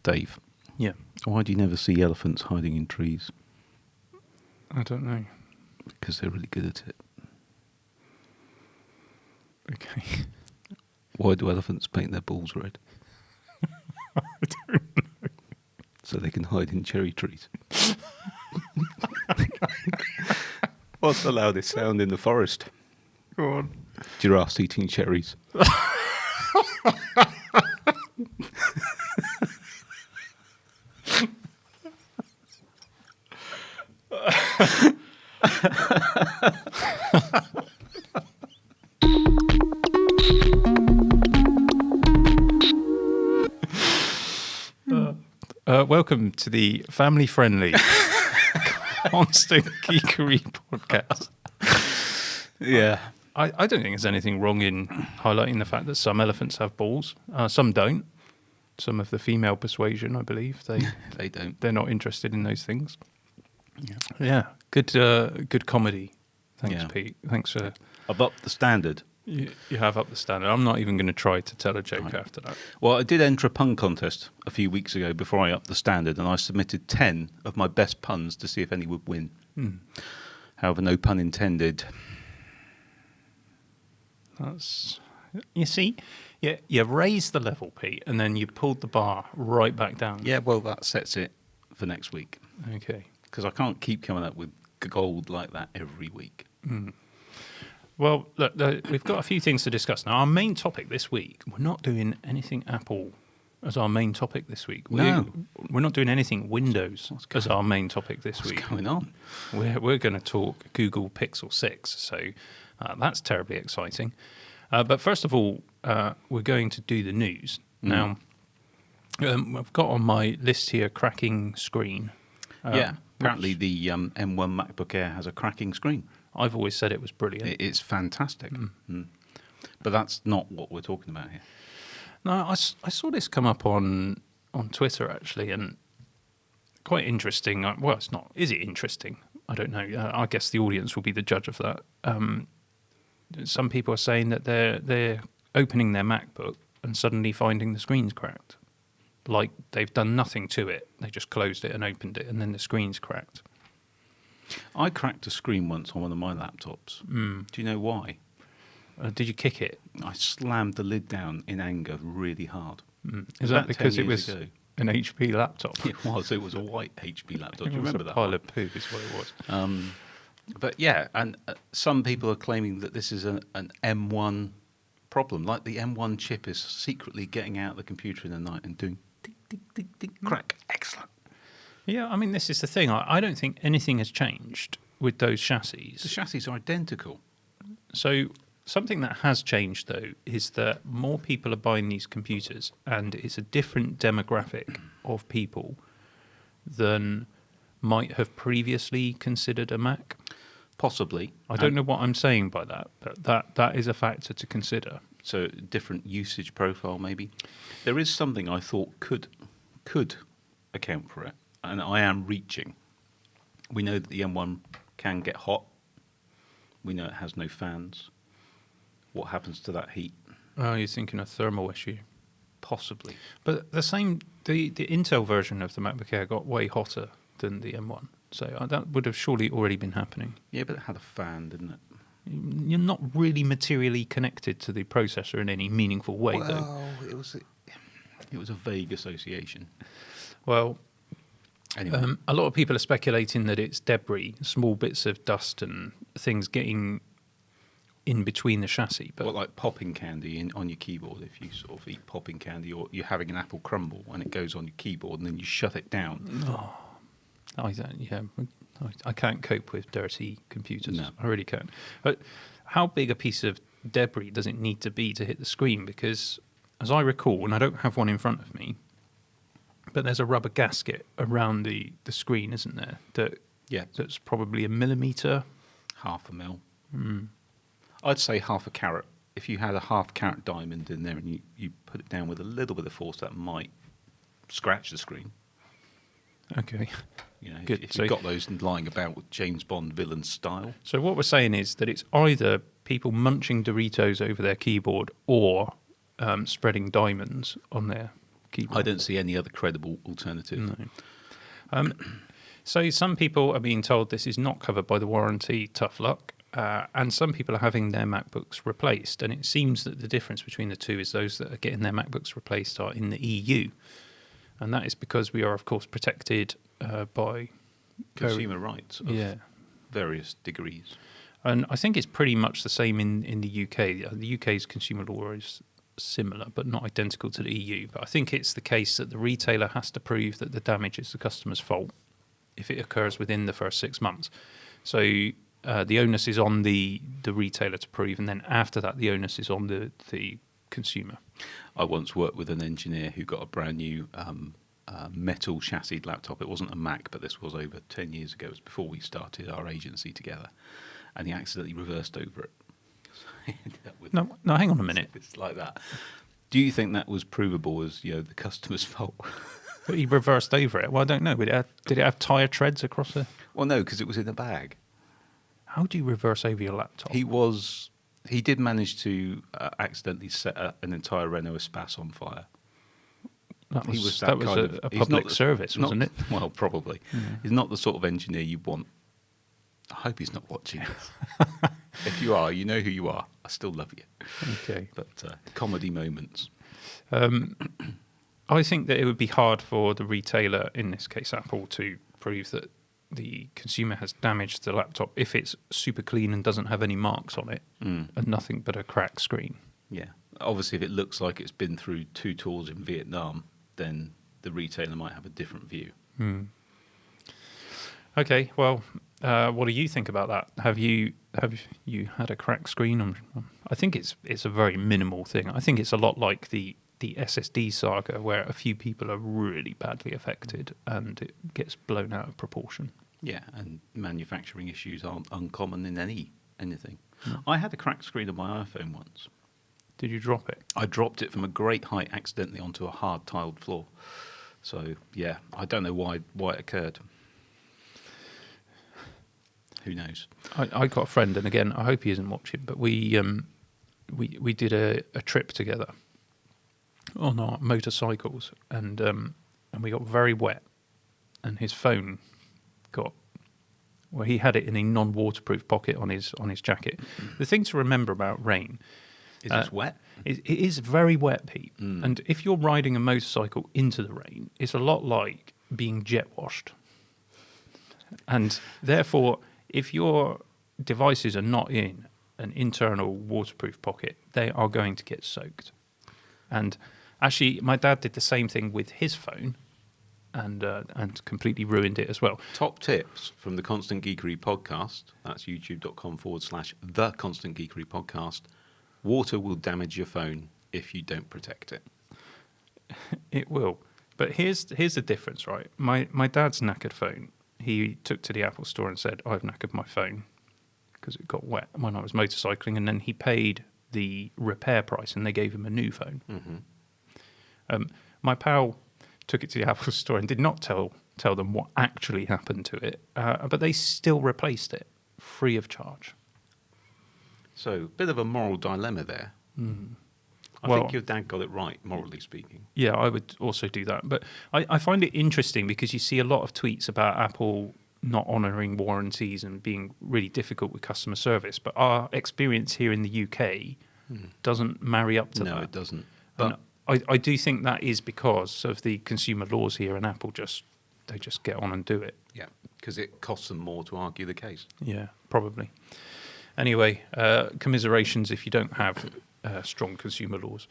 Dave, Yeah. why do you never see elephants hiding in trees? I don't know. Because they're really good at it. Okay. Why do elephants paint their balls red? I don't know. So they can hide in cherry trees. What's the loudest sound in the forest? Go on. Giraffes eating cherries. Welcome to the family-friendly Constant Geekery podcast. Yeah. I don't think there's anything wrong in highlighting the fact that some elephants have balls. Some don't. Some of the female persuasion, I believe, They don't. they're not interested in those things. Yeah. Good comedy. Thanks, Yeah. Pete. Thanks for... I've upped the standard. You have up the standard. I'm not even going to try to tell a joke after that. Well, I did enter a pun contest a few weeks ago before I upped the standard, and I submitted 10 of my best puns to see if any would win. However, no pun intended. That's... You see? You raised the level, Pete, and then you pulled the bar right back down. Yeah, well, that sets it for next week. Okay. Because I can't keep coming up with gold like that every week. Well, look, we've got a few things to discuss. Now, our main topic this week, we're not doing anything Apple as our main topic this week. We're not doing anything Windows as our main topic this week. What's going on? We're going to talk Google Pixel 6, so that's terribly exciting. But first of all, we're going to do the news. Now, I've got on my list here cracking screen. Apparently the M1 MacBook Air has a cracking screen. I've always said it was brilliant. It's fantastic. But that's not what we're talking about here. No, I saw this come up on Twitter, actually, and quite interesting. Well, it's not. Is it interesting? I don't know. I guess the audience will be the judge of that. Some people are saying that they're opening their MacBook and suddenly finding the screen's cracked. Like they've done nothing to it. They just closed it and opened it, and then the screen's cracked. I cracked a screen once on one of my laptops. Do you know why? Did you kick it? I slammed the lid down in anger really hard. Is that because it was an HP laptop? It was. It was a white HP laptop. Do you remember that? It was a pile of poo is what it was. But yeah, and some people are claiming that this is an M1 problem. Like the M1 chip is secretly getting out the computer in the night and doing tick, tick, tick, tick, crack. Excellent. Yeah, I mean, this is the thing. I don't think anything has changed with those chassis. The chassis are identical. So something that has changed, though, is that more people are buying these computers, and it's a different demographic of people than might have previously considered a Mac. Possibly. I don't know what I'm saying by that, but that is a factor to consider. So different usage profile, maybe. There is something I thought could account for it, and I am reaching. We know that the M1 can get hot. We know it has no fans. What happens to that heat? Oh, you're thinking a thermal issue. Possibly. But the Intel version of the MacBook Air got way hotter than the M1. So that would have surely already been happening. Yeah, but it had a fan, didn't it? You're not really materially connected to the processor in any meaningful way, though. Well, it was a vague association. Well, anyway. A lot of people are speculating that it's debris, small bits of dust and things getting in between the chassis. But like popping candy on your keyboard, if you sort of eat popping candy, or you're having an apple crumble and it goes on your keyboard and then you shut it down. I can't cope with dirty computers. No. I really can't. But how big a piece of debris does it need to be to hit the screen? Because as I recall, and I don't have one in front of me, but there's a rubber gasket around the screen, isn't there? That's probably a millimetre. Half a mil. I'd say half a carat. If you had a half carat diamond in there and you put it down with a little bit of force, that might scratch the screen. Okay. You know, Good. if you've got those lying about with James Bond villain style. So what we're saying is that it's either people munching Doritos over their keyboard or spreading diamonds on their keyboard. I don't see any other credible alternative. No. So some people are being told this is not covered by the warranty, tough luck, and some people are having their MacBooks replaced. And it seems that the difference between the two is those that are getting their MacBooks replaced are in the EU. And that is because we are, of course, protected by Consumer rights of yeah. various degrees. And I think it's pretty much the same in the UK. The UK's consumer law is similar, but not identical to the EU. But I think it's the case that the retailer has to prove that the damage is the customer's fault if it occurs within the first 6 months. So the onus is on the retailer to prove, and then after that, the onus is on the consumer. I once worked with an engineer who got a brand new metal chassis laptop. It wasn't a Mac, but this was over 10 years ago. It was before we started our agency together. And he accidentally reversed over it. So he ended up with No, hang on a minute. it's like that. Do you think that was provable as the customer's fault? But he reversed over it. Well, I don't know. Did it have tyre treads across it? Well, no, because it was in a bag. How do you reverse over your laptop? He did manage to accidentally set an entire Renault Espace on fire. That He was, that that was kind a of- he's public not the- service, not- wasn't it? Well, probably. Yeah. He's not the sort of engineer you want. I hope he's not watching this. If you are, you know who you are. I still love you. Okay. But comedy moments. I think that it would be hard for the retailer, in this case Apple, to prove that the consumer has damaged the laptop if it's super clean and doesn't have any marks on it and nothing but a cracked screen. Yeah. Obviously, if it looks like it's been through 2 tours in Vietnam, then the retailer might have a different view. Okay, well, what do you think about that? Have you had a cracked screen? I think it's a very minimal thing. I think it's a lot like the SSD saga, where a few people are really badly affected and it gets blown out of proportion. Yeah, and manufacturing issues aren't uncommon in anything. I had a cracked screen on my iPhone once. Did you drop it? I dropped it from a great height accidentally onto a hard tiled floor. So yeah, I don't know why it occurred. Who knows? I got a friend, and again, I hope he isn't watching, but we did a trip together on our motorcycles, and we got very wet, and his phone got. Well, he had it in a non-waterproof pocket on his jacket. The thing to remember about rain. Is it wet? It is very wet, Pete. And if you're riding a motorcycle into the rain, it's a lot like being jet washed. And therefore, if your devices are not in an internal waterproof pocket, they are going to get soaked. And actually, my dad did the same thing with his phone and completely ruined it as well. Top tips from the Constant Geekery podcast. That's youtube.com/The Constant Geekery podcast. Water will damage your phone if you don't protect it. It will. But here's the difference, right? My dad's knackered phone, he took to the Apple store and said, I've knackered my phone because it got wet when I was motorcycling, and then he paid the repair price and they gave him a new phone. My pal took it to the Apple store and did not tell them what actually happened to it, but they still replaced it free of charge. So, a bit of a moral dilemma there. I Well- think your dad got it right, morally speaking. Yeah, I would also do that. But I find it interesting because you see a lot of tweets about Apple not honouring warranties and being really difficult with customer service. But our experience here in the UK doesn't marry up to that. No, it doesn't. And But I do think that is because of the consumer laws here, and Apple just get on and do it. yeah, because it costs them more to argue the case. Yeah, probably. Anyway, commiserations if you don't have strong consumer laws.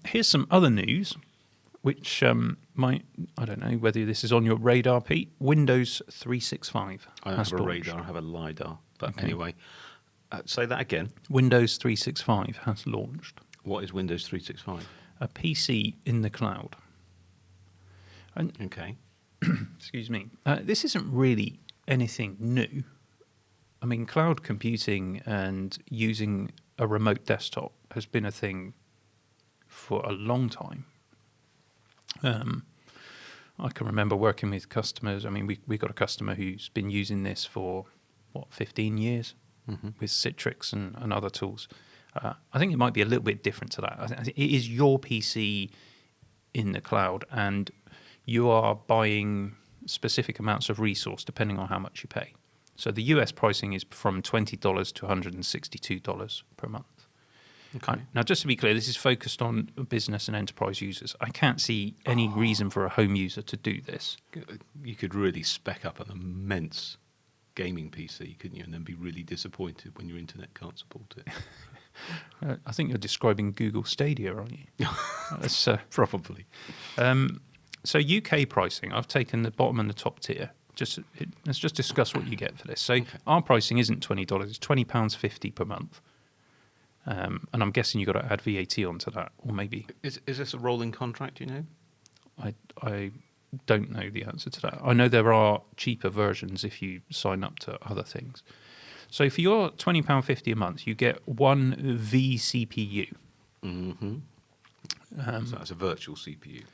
Here's some other news, which might, I don't know whether this is on your radar, Pete. Windows 365 I don't has have a launched. radar, I have a LiDAR. But Okay. anyway, say that again. Windows 365 has launched. What is Windows 365? A PC in the cloud. And Okay. excuse me, this isn't really anything new. I mean, cloud computing and using a remote desktop has been a thing for a long time. I can remember working with customers. I mean, we got a customer who's been using this for, 15 years with Citrix and other tools. I think it might be a little bit different to that. I think it is your PC in the cloud, and you are buying specific amounts of resource depending on how much you pay. So the US pricing is from $20 to $162 per month. Okay. Now, just to be clear, this is focused on business and enterprise users. I can't see any reason for a home user to do this. You could really spec up an immense gaming PC, couldn't you? And then be really disappointed when your internet can't support it. I think you're describing Google Stadia, aren't you? That's, Probably. so UK pricing, I've taken the bottom and the top tier. Let's just discuss what you get for this. So our pricing isn't $20; it's £20.50 per month. And I'm guessing you've got to add VAT onto that, or maybe Is this a rolling contract, you know? I don't know the answer to that. I know there are cheaper versions if you sign up to other things. So for your £20.50 a month, you get one vCPU. Mm-hmm. So that's a virtual CPU.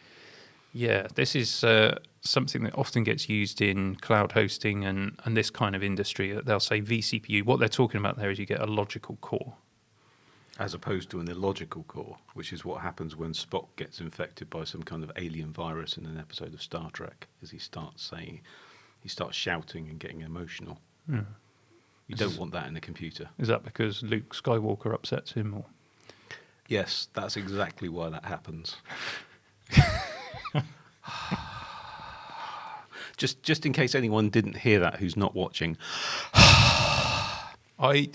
Yeah, this is something that often gets used in cloud hosting and this kind of industry. They'll say vCPU. What they're talking about there is you get a logical core. As opposed to an illogical core, which is what happens when Spock gets infected by some kind of alien virus in an episode of Star Trek, as he starts shouting and getting emotional. Yeah. You don't want that in a computer. Is that because Luke Skywalker upsets him? Or? Yes, that's exactly why that happens. Just in case anyone didn't hear that who's not watching. I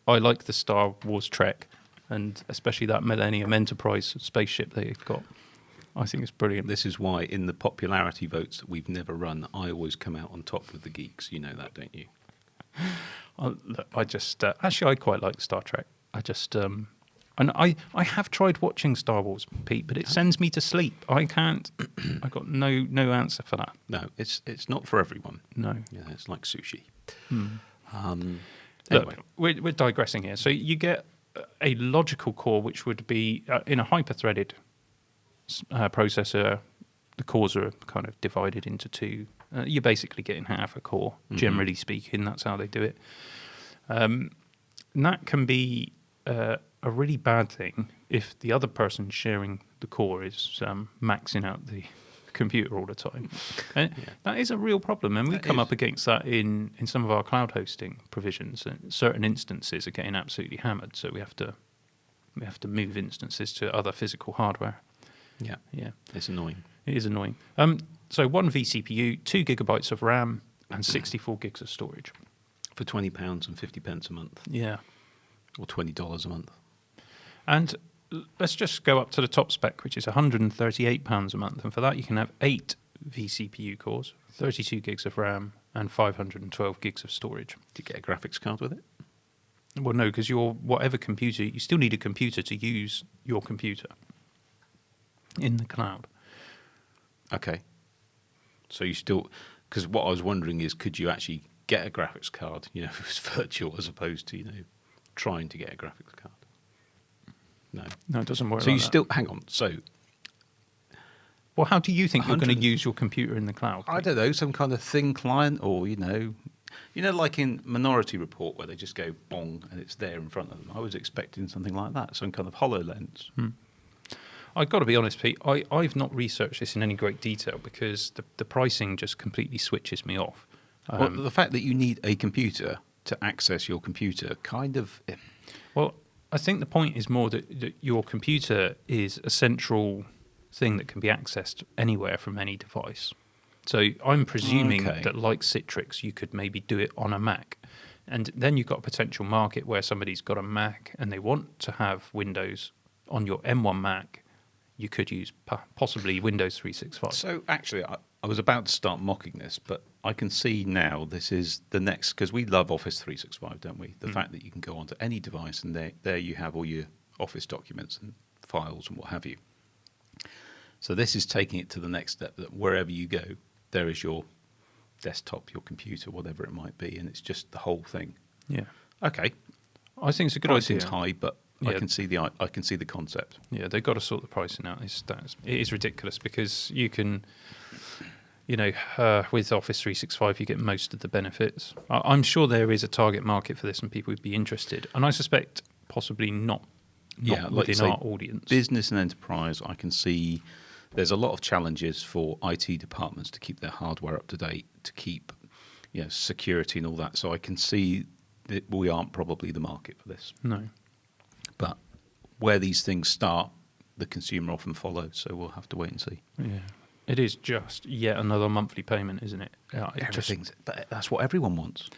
like the Star Wars Trek, and especially that Millennium Enterprise spaceship they've got. I think it's brilliant. This is why in the popularity votes that we've never run, I always come out on top with the geeks. You know that, don't you? I just actually I quite like Star Trek. And I have tried watching Star Wars, Pete, but it sends me to sleep. I can't. I got no answer for that. No, it's not for everyone. No. Yeah, it's like sushi. Look, Anyway, we're digressing here. So you get a logical core, which would be in a hyper-threaded processor. The cores are kind of divided into two. You're basically getting half a core, generally speaking. That's how they do it. And that can be a really bad thing if the other person sharing the core is maxing out the computer all the time. And that is a real problem, and we come up against that in some of our cloud hosting provisions. Certain instances are getting absolutely hammered, so we have to move instances to other physical hardware. yeah, it's annoying. It is annoying. So one vCPU, 2 gigabytes of RAM, and 64 gigs of storage. For £20 and 50 pence a month, Yeah. or $20 a month. And let's just go up to the top spec, which is £138 a month. And for that, you can have 8 vCPU cores, 32 gigs of RAM, and 512 gigs of storage. Do you get a graphics card with it? Well, no, because whatever computer, you still need a computer to use your computer in the cloud. Okay. So you still, because what I was wondering is, could you actually get a graphics card? You know, if it was virtual as opposed to trying to get a graphics card. No, it doesn't work. So like you that. still hang on. So Well, how do you think you're going to 100 use your computer in the cloud? I don't know, some kind of thin client, or like in Minority Report where they just go bong and it's there in front of them. I was expecting something like that, some kind of HoloLens. I've got to be honest, Pete. I've not researched this in any great detail because the pricing just completely switches me off. Well, the fact that you need a computer to access your computer kind of. Well, I think the point is more that your computer is a central thing that can be accessed anywhere from any device. So I'm presuming that, like Citrix, you could maybe do it on a Mac. And then you've got a potential market where somebody's got a Mac and they want to have Windows on your M1 Mac. You could use possibly Windows 365. So actually, I was about to start mocking this, but I can see now this is the next, because we love Office 365, don't we? The fact that you can go onto any device and there you have all your Office documents and files and what have you. So this is taking it to the next step, that wherever you go, there is your desktop, your computer, whatever it might be, and it's just the whole thing. Yeah. Okay. I think it's a good Pricing's idea. high, but I can see the concept. Yeah, they've got to sort the pricing out. It is ridiculous because you can, with Office 365, you get most of the benefits. I'm sure there is a target market for this and people would be interested. And I suspect possibly not Like you within say, our audience. Business and enterprise, I can see there's a lot of challenges for IT departments to keep their hardware up to date, to keep security and all that. So I can see that we aren't probably the market for this. No. But where these things start, the consumer often follows. So we'll have to wait and see. Yeah. It is just yet another monthly payment, isn't it? But that's what everyone wants.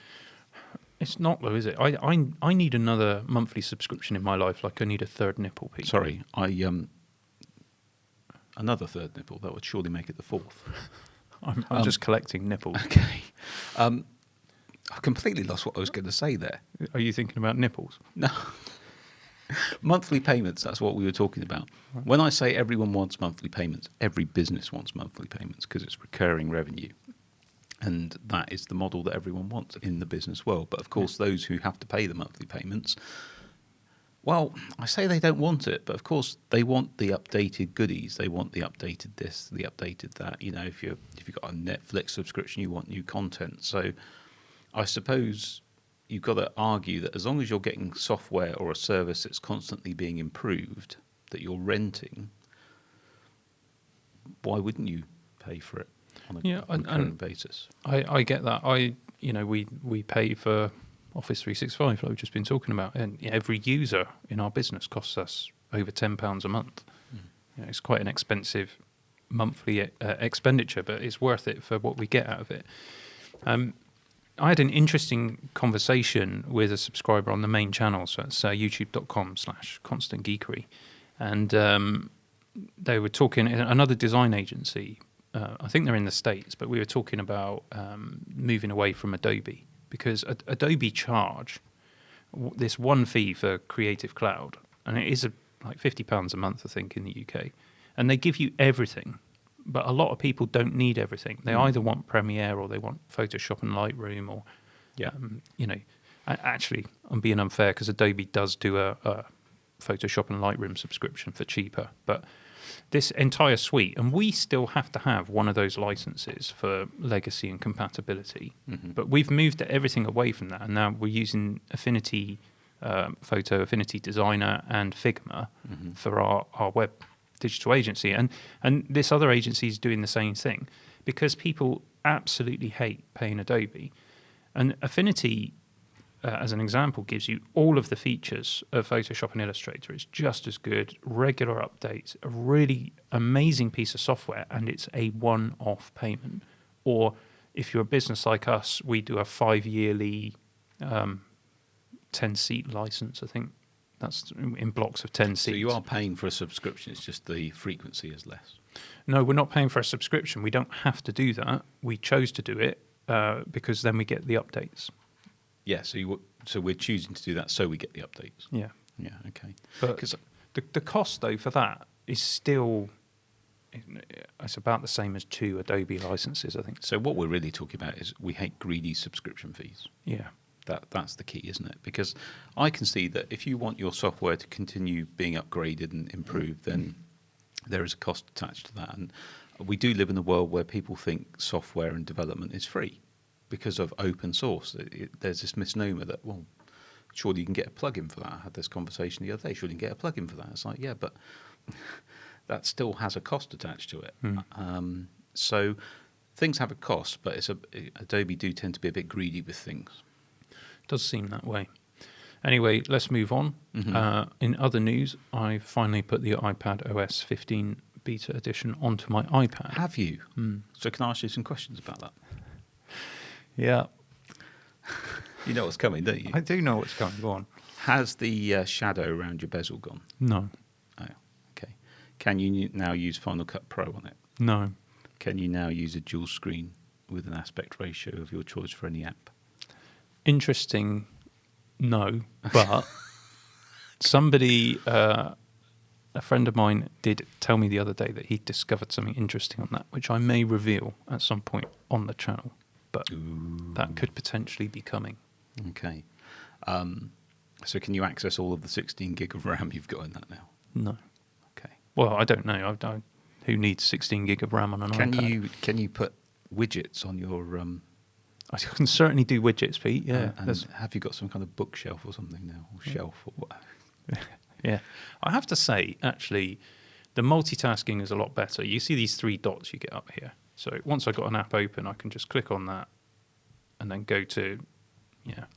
It's not though, is it? I need another monthly subscription in my life, like I need a third nipple piece. Sorry, another third nipple. That would surely make it the fourth. I'm just collecting nipples. Okay. I completely lost what I was going to say there. Are you thinking about nipples? No. Monthly payments, that's what we were talking about. Right. When I say everyone wants monthly payments, every business wants monthly payments because it's recurring revenue. And that is the model that everyone wants in the business world. But of course, those who have to pay the monthly payments, well, I say they don't want it, but of course they want the updated goodies. They want the updated this, the updated that. You know, if you've got a Netflix subscription, you want new content. So I suppose you've got to argue that as long as you're getting software or a service that's constantly being improved, that you're renting, why wouldn't you pay for it on a recurring basis? I get that. We pay for Office 365, like we've just been talking about, and every user in our business costs us over £10 a month. It's quite an expensive monthly expenditure, but it's worth it for what we get out of it. I had an interesting conversation with a subscriber on the main channel, so it's youtube.com/constantgeekery, and they were talking, another design agency, I think they're in the States, but we were talking about moving away from Adobe, because Adobe charge this one fee for Creative Cloud, and it is like £50 a month, I think, in the UK, and they give you everything. But a lot of people don't need everything. They either want Premiere or they want Photoshop and Lightroom, or actually, I'm being unfair because Adobe does do a Photoshop and Lightroom subscription for cheaper. But this entire suite, and we still have to have one of those licenses for legacy and compatibility. Mm-hmm. But we've moved everything away from that, and now we're using Affinity Photo, Affinity Designer, and Figma for our web digital agency, and this other agency is doing the same thing because people absolutely hate paying Adobe. And Affinity, as an example, gives you all of the features of Photoshop and Illustrator. It's just as good, regular updates, a really amazing piece of software, and it's a one-off payment. Or if you're a business like us, we do a 5-yearly 10-seat license, I think. That's in blocks of 10 seats. So you are paying for a subscription, it's just the frequency is less. No, we're not paying for a subscription. We don't have to do that. We chose to do it because then we get the updates. Yeah, so we're choosing to do that so we get the updates. Yeah. Yeah, okay. But the cost, though, for that is still, it's about the same as 2 Adobe licenses, I think. So what we're really talking about is we hate greedy subscription fees. Yeah. That's the key, isn't it? Because I can see that if you want your software to continue being upgraded and improved, then there is a cost attached to that. And we do live in a world where people think software and development is free because of open source. There's this misnomer that, well, surely you can get a plugin for that. I had this conversation the other day. Surely you can get a plugin for that. It's like, yeah, but that still has a cost attached to it. So things have a cost, but Adobe do tend to be a bit greedy with things. Does seem that way. Anyway, let's move on. In other news, I finally put the iPad OS 15 beta edition onto my iPad. Have you? So can I ask you some questions about that? Yeah. You know what's coming, don't you? I do know what's coming. Go on. Has the shadow around your bezel gone? No. Oh, okay. Can you now use Final Cut Pro on it? No. Can you now use a dual screen with an aspect ratio of your choice for any app? Interesting, no, but somebody, a friend of mine did tell me the other day that he discovered something interesting on that, which I may reveal at some point on the channel, but that could potentially be coming. Okay. So can you access all of the 16 gig of RAM you've got in that now? No. Okay. Well, I don't know. Who needs 16 gig of RAM on an iPad? Can you put widgets on your... I can certainly do widgets, Pete. Yeah. And have you got some kind of bookshelf or something now, or shelf or whatever? Yeah. I have to say, actually, the multitasking is a lot better. You see these 3 dots you get up here. So once I've got an app open, I can just click on that and then go to,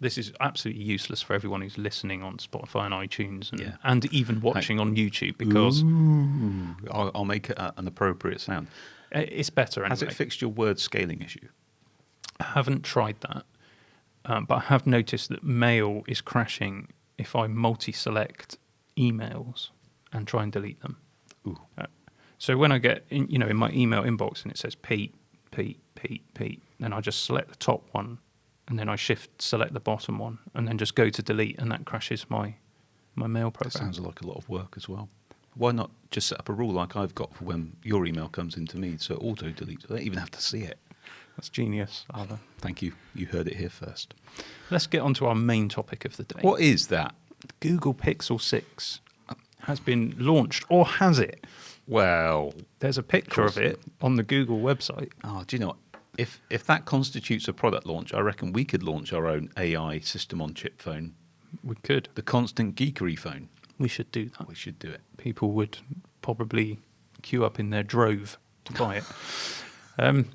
this is absolutely useless for everyone who's listening on Spotify and iTunes and even watching on YouTube, because I'll make it an appropriate sound. it's better anyway. Has it fixed your word scaling issue? I haven't tried that, but I have noticed that Mail is crashing if I multi-select emails and try and delete them. Ooh. So when I get in my email inbox and it says Pete, then I just select the top one, and then I select the bottom one, and then just go to delete, and that crashes my mail That program. sounds like a lot of work as well. Why not just set up a rule like I've got for when your email comes into me, so auto deletes? I don't even have to see it. That's genius, Arthur. Thank you. You heard it here first. Let's get on to our main topic of the day. What is that? Google Pixel 6 has been launched, or has it? Well, There's a picture of it on the Google website. do you know what? If that constitutes a product launch, I reckon we could launch our own AI system on chip phone, We could. the Constant Geekery phone. We should do that. We should do it. People would probably queue up in their drove to buy it.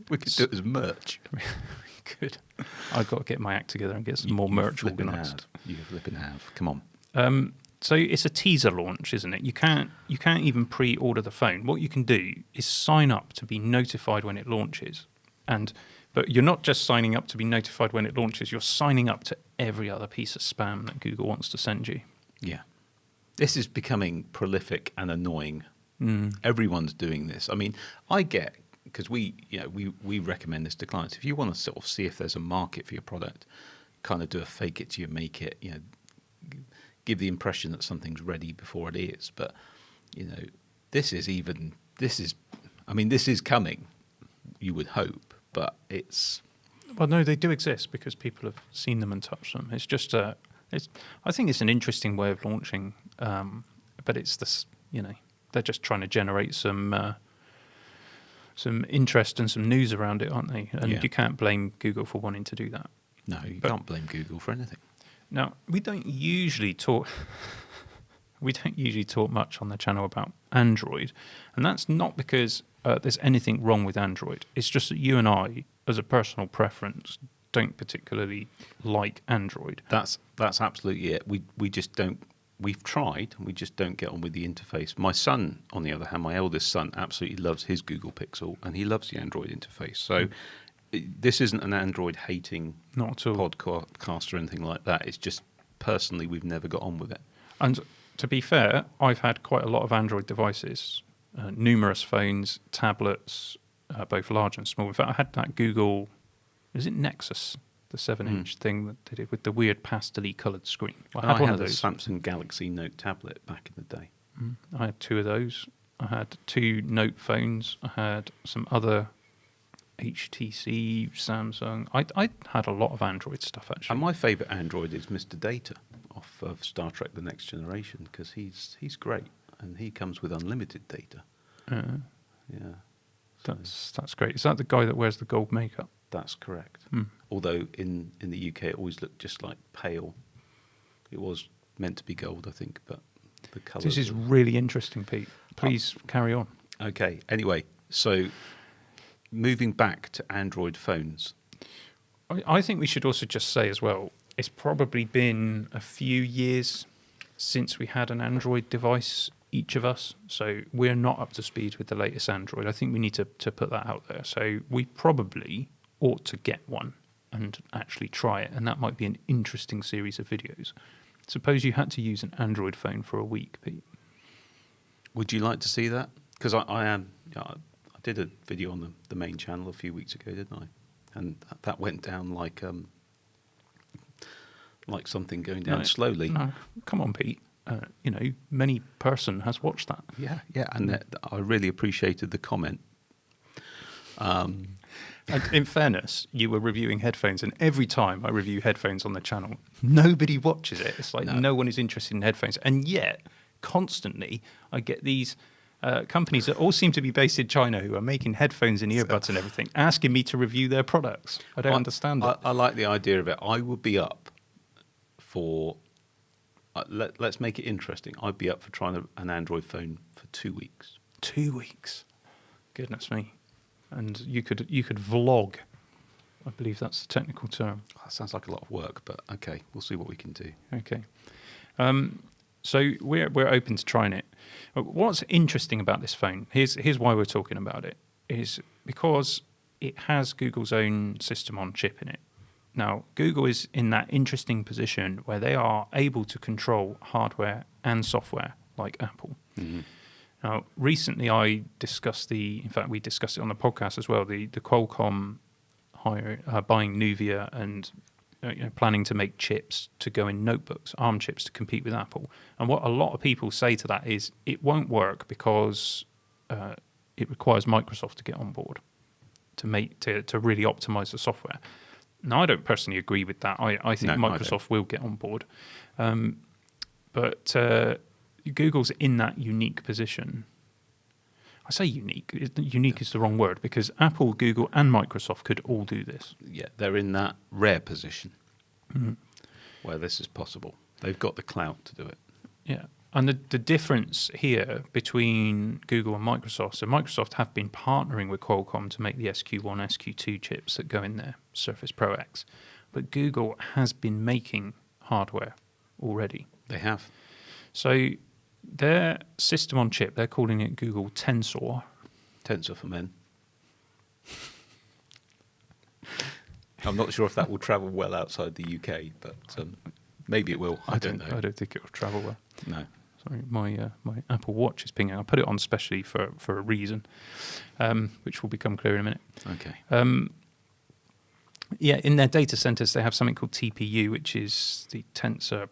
We could do it as merch. Good. I've got to get my act together and get some more merch flipping organised. You flipping have. Come on. So it's a teaser launch, isn't it? You can't even pre-order the phone. What you can do is sign up to be notified when it launches, but you're not just signing up to be notified when it launches. You're signing up to every other piece of spam that Google wants to send you. Yeah. This is becoming prolific and annoying. Everyone's doing this. I mean, I get, because we recommend this to clients. If you want to sort of see if there's a market for your product, kind of do a fake it till you make it, give the impression that something's ready before it is. But, this is coming, you would hope, but it's... Well, no, they do exist because people have seen them and touched them. It's just I think it's an interesting way of launching, but it's this, they're just trying to generate some interest and some news around it, aren't they? And you can't blame Google for wanting to do that. No, you can't blame Google for anything. Now, we don't usually talk much on the channel about Android, and that's not because there's anything wrong with Android. It's just that you and I, as a personal preference, don't particularly like Android. That's absolutely it. We just don't. We've tried, and we just don't get on with the interface. My son, on the other hand, my eldest son, absolutely loves his Google Pixel, and he loves the Android interface. So this isn't an Android hating Not at all. podcast or anything like that. It's just personally we've never got on with it. And to be fair, I've had quite a lot of Android devices, numerous phones, tablets, both large and small. In fact, I had that Google, is it Nexus, the 7-inch thing that they did with the weird pastel-y coloured screen. I had one of those. a Samsung Galaxy Note tablet back in the day. I had 2 of those. I had 2 Note phones. I had some other HTC, Samsung. I had a lot of Android stuff, actually. And my favourite Android is Mr. Data of Star Trek: The Next Generation, because he's great and he comes with unlimited data. Yeah, That's great. Is that the guy that wears the gold makeup? that's correct. Although in the UK it always looked just like pale. It was meant to be gold, I think, but the colour. This is really interesting, Pete. Please carry on. Okay. Anyway, so moving back to Android phones. I think we should also just say as well, it's probably been a few years since we had an Android device, each of us. So we're not up to speed with the latest Android. I think we need to put that out there. So we probably ought to get one and actually try it. And that might be an interesting series of videos. Suppose you had to use an Android phone for a week, Pete. Would you like to see that? Because I did a video on the main channel a few weeks ago, didn't I? And that went down like something going down slowly. No, come on, Pete. Many person has watched that. Yeah, and I really appreciated the comment. And in fairness, you were reviewing headphones, and every time I review headphones on the channel, nobody watches it. It's like no one is interested in headphones. And yet, constantly, I get these companies that all seem to be based in China who are making headphones and earbuds and everything, asking me to review their products. I don't understand it. I like the idea of it. I would be up for... let's make it interesting. I'd be up for trying an Android phone for 2 weeks. 2 weeks. Goodness me. And you could vlog. I believe that's the technical term. That sounds like a lot of work, but okay, we'll see what we can do. Okay. So we're open to trying it. What's interesting about this phone, here's why we're talking about it, is because it has Google's own system on chip in it. Now, Google is in that interesting position where they are able to control hardware and software like Apple. Mm-hmm. Now, recently we discussed it on the podcast as well, the Qualcomm buying Nuvia and planning to make chips to go in notebooks, ARM chips to compete with Apple. And what a lot of people say to that is it won't work because it requires Microsoft to get on board to really optimize the software. Now, I don't personally agree with that. I think Microsoft will get on board. But Google's in that unique position. I say unique. Unique is the wrong word because Apple, Google, and Microsoft could all do this. Yeah, they're in that rare position where this is possible. They've got the clout to do it. Yeah. And the difference here between Google and Microsoft, so Microsoft have been partnering with Qualcomm to make the SQ1, SQ2 chips that go in their Surface Pro X. But Google has been making hardware already. They have. So their system on chip, they're calling it Google Tensor. Tensor for men. I'm not sure if that will travel well outside the UK, but maybe it will. I don't know. I don't think it will travel well. No. Sorry, my Apple Watch is pinging. I put it on specially for a reason, which will become clear in a minute. Okay. Yeah, in their data centers, they have something called TPU, which is the Tensor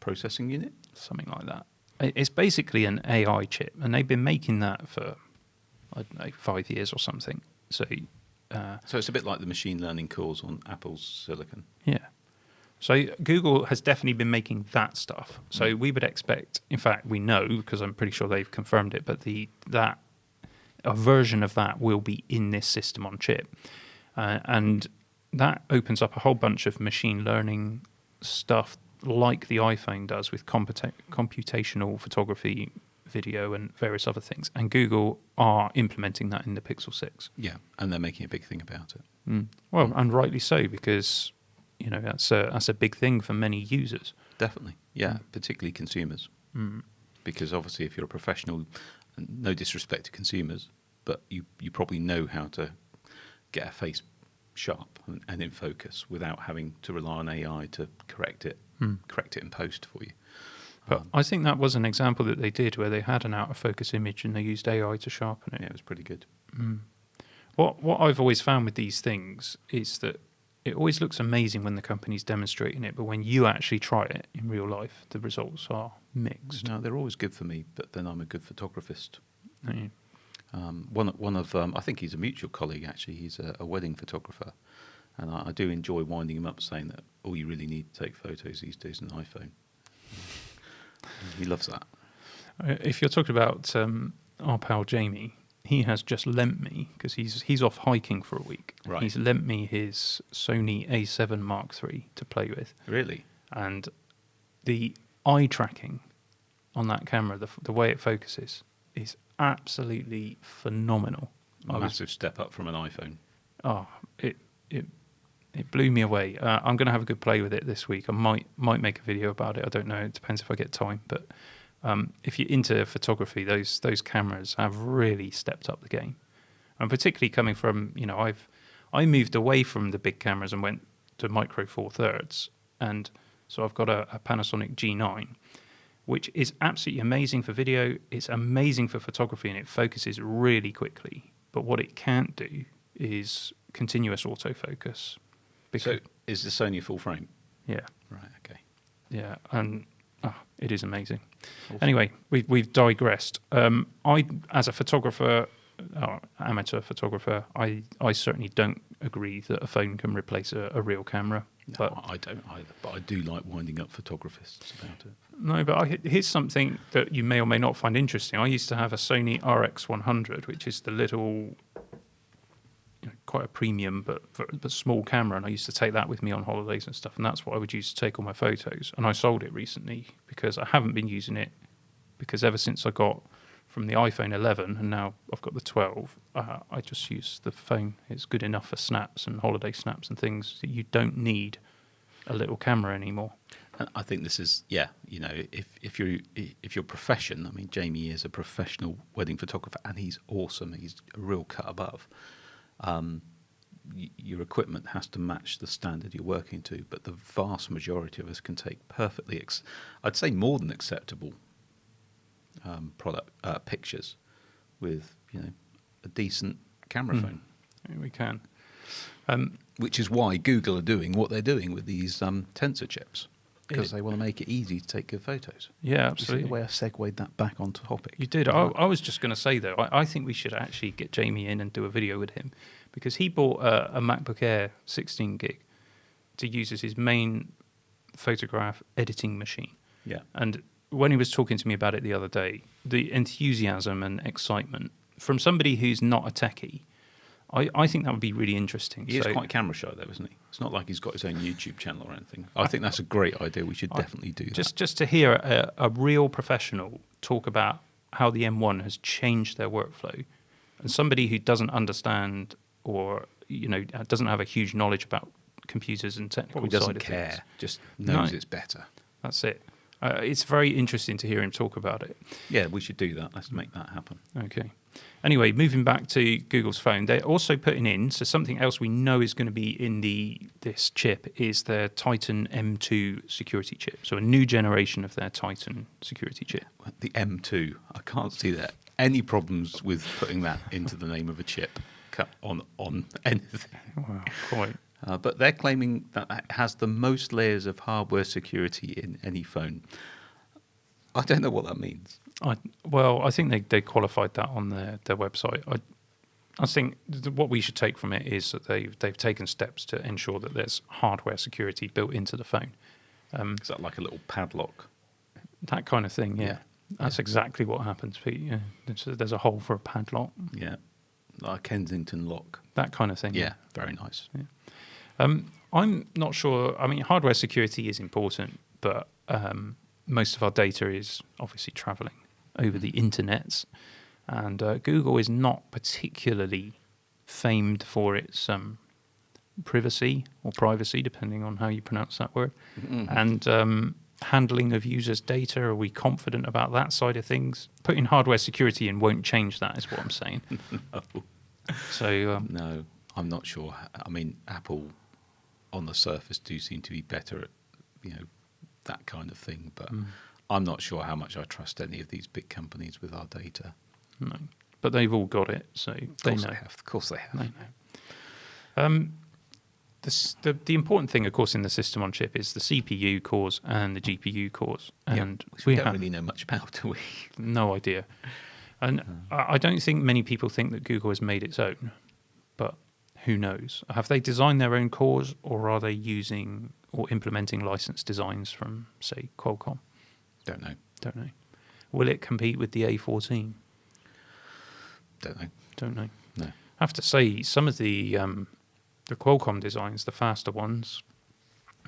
Processing unit? something like that. It's basically an AI chip, and they've been making that for, I don't know, 5 years or something. So it's a bit like the machine learning cores on Apple's silicon. yeah. So Google has definitely been making that stuff. So we would expect, in fact, we know because I'm pretty sure they've confirmed it, but a version of that will be in this system on chip, and that opens up a whole bunch of machine learning stuff like the iPhone does with computational photography, video, and various other things. And Google are implementing that in the Pixel 6. Yeah, and they're making a big thing about it. Well, and rightly so, because that's a big thing for many users. Definitely, yeah, particularly consumers. Because obviously if you're a professional, no disrespect to consumers, but you probably know how to get a face sharp and in focus without having to rely on AI to correct it in post for you. But I think that was an example that they did where they had an out of focus image and they used AI to sharpen it. Yeah, it was pretty good. What I've always found with these things is that it always looks amazing when the company's demonstrating it, but when you actually try it in real life, the results are mixed. No, they're always good for me, but then I'm a good photographist. Yeah. One of I think he's a mutual colleague actually. He's a wedding photographer, and I do enjoy winding him up, saying that all you really need to take photos these days is an iPhone. He loves that. If you're talking about our pal Jamie, he has just lent me, because he's off hiking for a week. Right. He's lent me his Sony A7 Mark III to play with. Really? And the eye tracking on that camera, the way it focuses, is absolutely phenomenal. A massive step up from an iPhone. Oh, it blew me away. I'm going to have a good play with it this week. I might make a video about it. I don't know. It depends if I get time. But if you're into photography, those cameras have really stepped up the game. And particularly coming from, I moved away from the big cameras and went to micro four thirds. And so I've got a Panasonic G9, which is absolutely amazing for video. It's amazing for photography, and it focuses really quickly. But what it can't do is continuous autofocus. So is the Sony full frame? Yeah. Right, okay. Yeah, and it is amazing. Awesome. Anyway, we've digressed. I, as a photographer, amateur photographer, I certainly don't agree that a phone can replace a real camera. No, But I don't either, but I do like winding up photographers about it. no, but here's something that you may or may not find interesting. I used to have a Sony RX100, which is the little, quite a premium but small camera, and I used to take that with me on holidays and stuff, and that's what I would use to take all my photos. And I sold it recently because I haven't been using it, because ever since I got from the iPhone 11, and now I've got the 12. I just use the phone. It's good enough for snaps and holiday snaps and things. You don't need a little camera anymore. And I think this is, if your profession, I mean, Jamie is a professional wedding photographer, and he's awesome. He's a real cut above. Your equipment has to match the standard you're working to, but the vast majority of us can take perfectly, I'd say more than acceptable pictures with a decent camera phone. We can. Which is why Google are doing what they're doing with these Tensor chips, because they want to make it easy to take good photos. Yeah, You see absolutely. the way I segued that back onto topic. You did. I was just going to say, though, I think we should actually get Jamie in and do a video with him, because he bought a MacBook Air 16 gig to use as his main photograph editing machine. Yeah. And when he was talking to me about it the other day, the enthusiasm and excitement from somebody who's not a techie, I think that would be really interesting. He is quite camera shy, though, isn't he? It's not like he's got his own YouTube channel or anything. I think that's a great idea. We should definitely do that. Just to hear a real professional talk about how the M1 has changed their workflow, and somebody who doesn't understand or doesn't have a huge knowledge about computers and technical Probably doesn't side of care, things. just knows No. it's better. That's it. It's very interesting to hear him talk about it. Yeah, we should do that. Let's make that happen. Okay. Anyway, moving back to Google's phone, they're also putting in, so something else we know is going to be in this chip is their Titan M2 security chip. So a new generation of their Titan security chip. The M2, I can't see that any problems with putting that into the name of a chip on anything. Wow, quite. But they're claiming that it has the most layers of hardware security in any phone. I don't know what that means. I think they qualified that on their website. I think what we should take from it is that they've taken steps to ensure that there's hardware security built into the phone. Is that like a little padlock? That kind of thing, yeah. Yeah. That's exactly what happens, Pete. Yeah. There's a hole for a padlock, Yeah, like a Kensington lock. that kind of thing. Yeah, very nice. Yeah. I'm not sure. I mean, hardware security is important, but most of our data is obviously traveling over the internets, and Google is not particularly famed for its privacy or privacy, depending on how you pronounce that word, and handling of users' data. Are we confident about that side of things? Putting hardware security in won't change that, is what I'm saying. No. So No, I'm not sure. I mean, Apple on the surface do seem to be better at, that kind of thing, but I'm not sure how much I trust any of these big companies with our data. no, but they've all got it, so they know. Of course they have. They know. The important thing, of course, in the system on chip is the CPU cores and the GPU cores, and Which we don't really know much about, do we? no idea. And I don't think many people think that Google has made its own, but who knows? Have they designed their own cores, or are they using or implementing licensed designs from, say, Qualcomm? Don't know. Don't know. Will it compete with the A14? Don't know. Don't know. No. I have to say, some of the Qualcomm designs, the faster ones,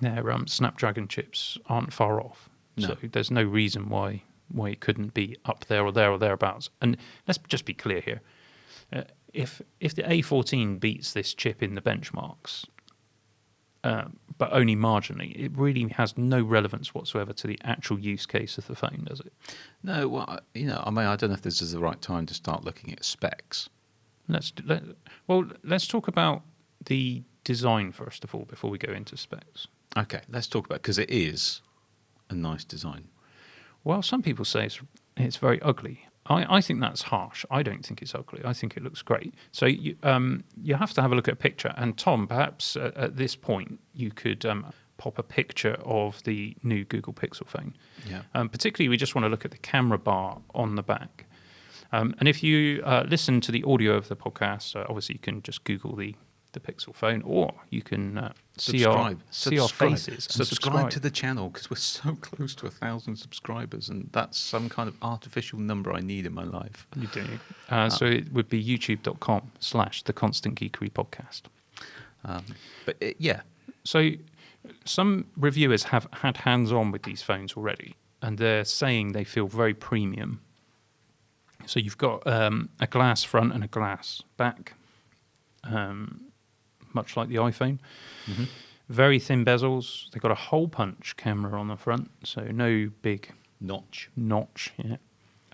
their Snapdragon chips aren't far off. No. So there's no reason why it couldn't be up there or there or thereabouts. And let's just be clear here. If the A14 beats this chip in the benchmarks, but only marginally, it really has no relevance whatsoever to the actual use case of the phone, does it? No, well, I mean, I don't know if this is the right time to start looking at specs. Let's talk about the design first of all before we go into specs. Okay, let's talk about, because it is a nice design. Well, some people say it's very ugly. I think that's harsh. I don't think it's ugly. I think it looks great. So you have to have a look at a picture. And Tom, perhaps at this point, you could pop a picture of the new Google Pixel phone. Yeah. Particularly, we just want to look at the camera bar on the back. And if you listen to the audio of the podcast, obviously you can just Google the Pixel phone, or you can see our faces. And Subscribe to the channel, because we're so close to 1,000 subscribers, and that's some kind of artificial number I need in my life. You do. So it would be youtube.com/The Constant Geekery Podcast. Yeah. So some reviewers have had hands-on with these phones already, and they're saying they feel very premium. So you've got a glass front and a glass back, much like the iPhone. Mm-hmm. Very thin bezels. They've got a hole punch camera on the front, so no big Notch. notch. Yeah.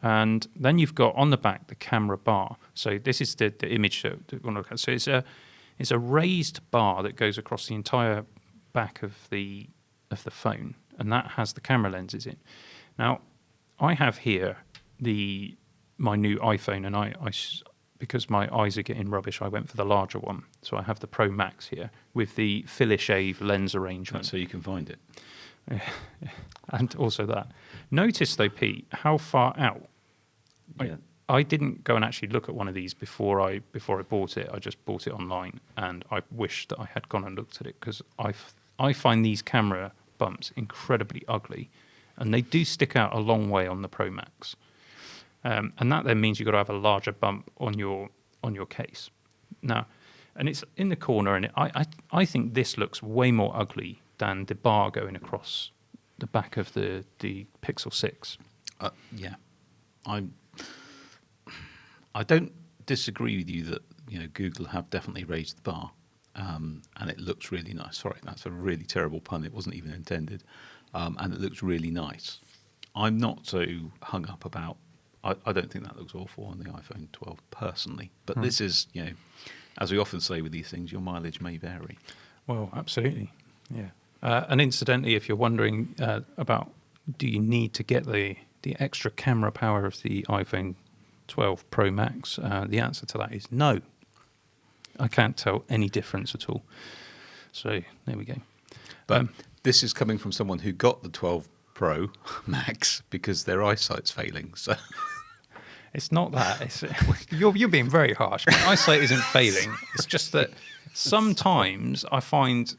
And then you've got on the back the camera bar. So this is the image that we're going to look at. So it's a raised bar that goes across the entire back of the phone, and that has the camera lenses in. Now, I have here my new iPhone, and because my eyes are getting rubbish, I went for the larger one. So I have the Pro Max here with the Philips lens arrangement. That's so you can find it. And also that. Notice though, Pete, how far out. Yeah. I didn't go and actually look at one of these before I bought it. I just bought it online, and I wish that I had gone and looked at it, because I find these camera bumps incredibly ugly, and they do stick out a long way on the Pro Max. And that then means you've got to have a larger bump on your case. Now, and it's in the corner, and I think this looks way more ugly than the bar going across the back of the Pixel 6. Yeah. I don't disagree with you that Google have definitely raised the bar, and it looks really nice. Sorry, that's a really terrible pun. It wasn't even intended, and it looks really nice. I'm not so hung up about. I don't think that looks awful on the iPhone 12 personally, but this is as we often say with these things, your mileage may vary. Well, absolutely, yeah. And incidentally, if you're wondering about do you need to get the extra camera power of the iPhone 12 Pro Max, the answer to that is no. I can't tell any difference at all. So there we go. But this is coming from someone who got the 12 Pro Max because their eyesight's failing. So it's not that. You're being very harsh. My eyesight isn't failing. It's just that sometimes I find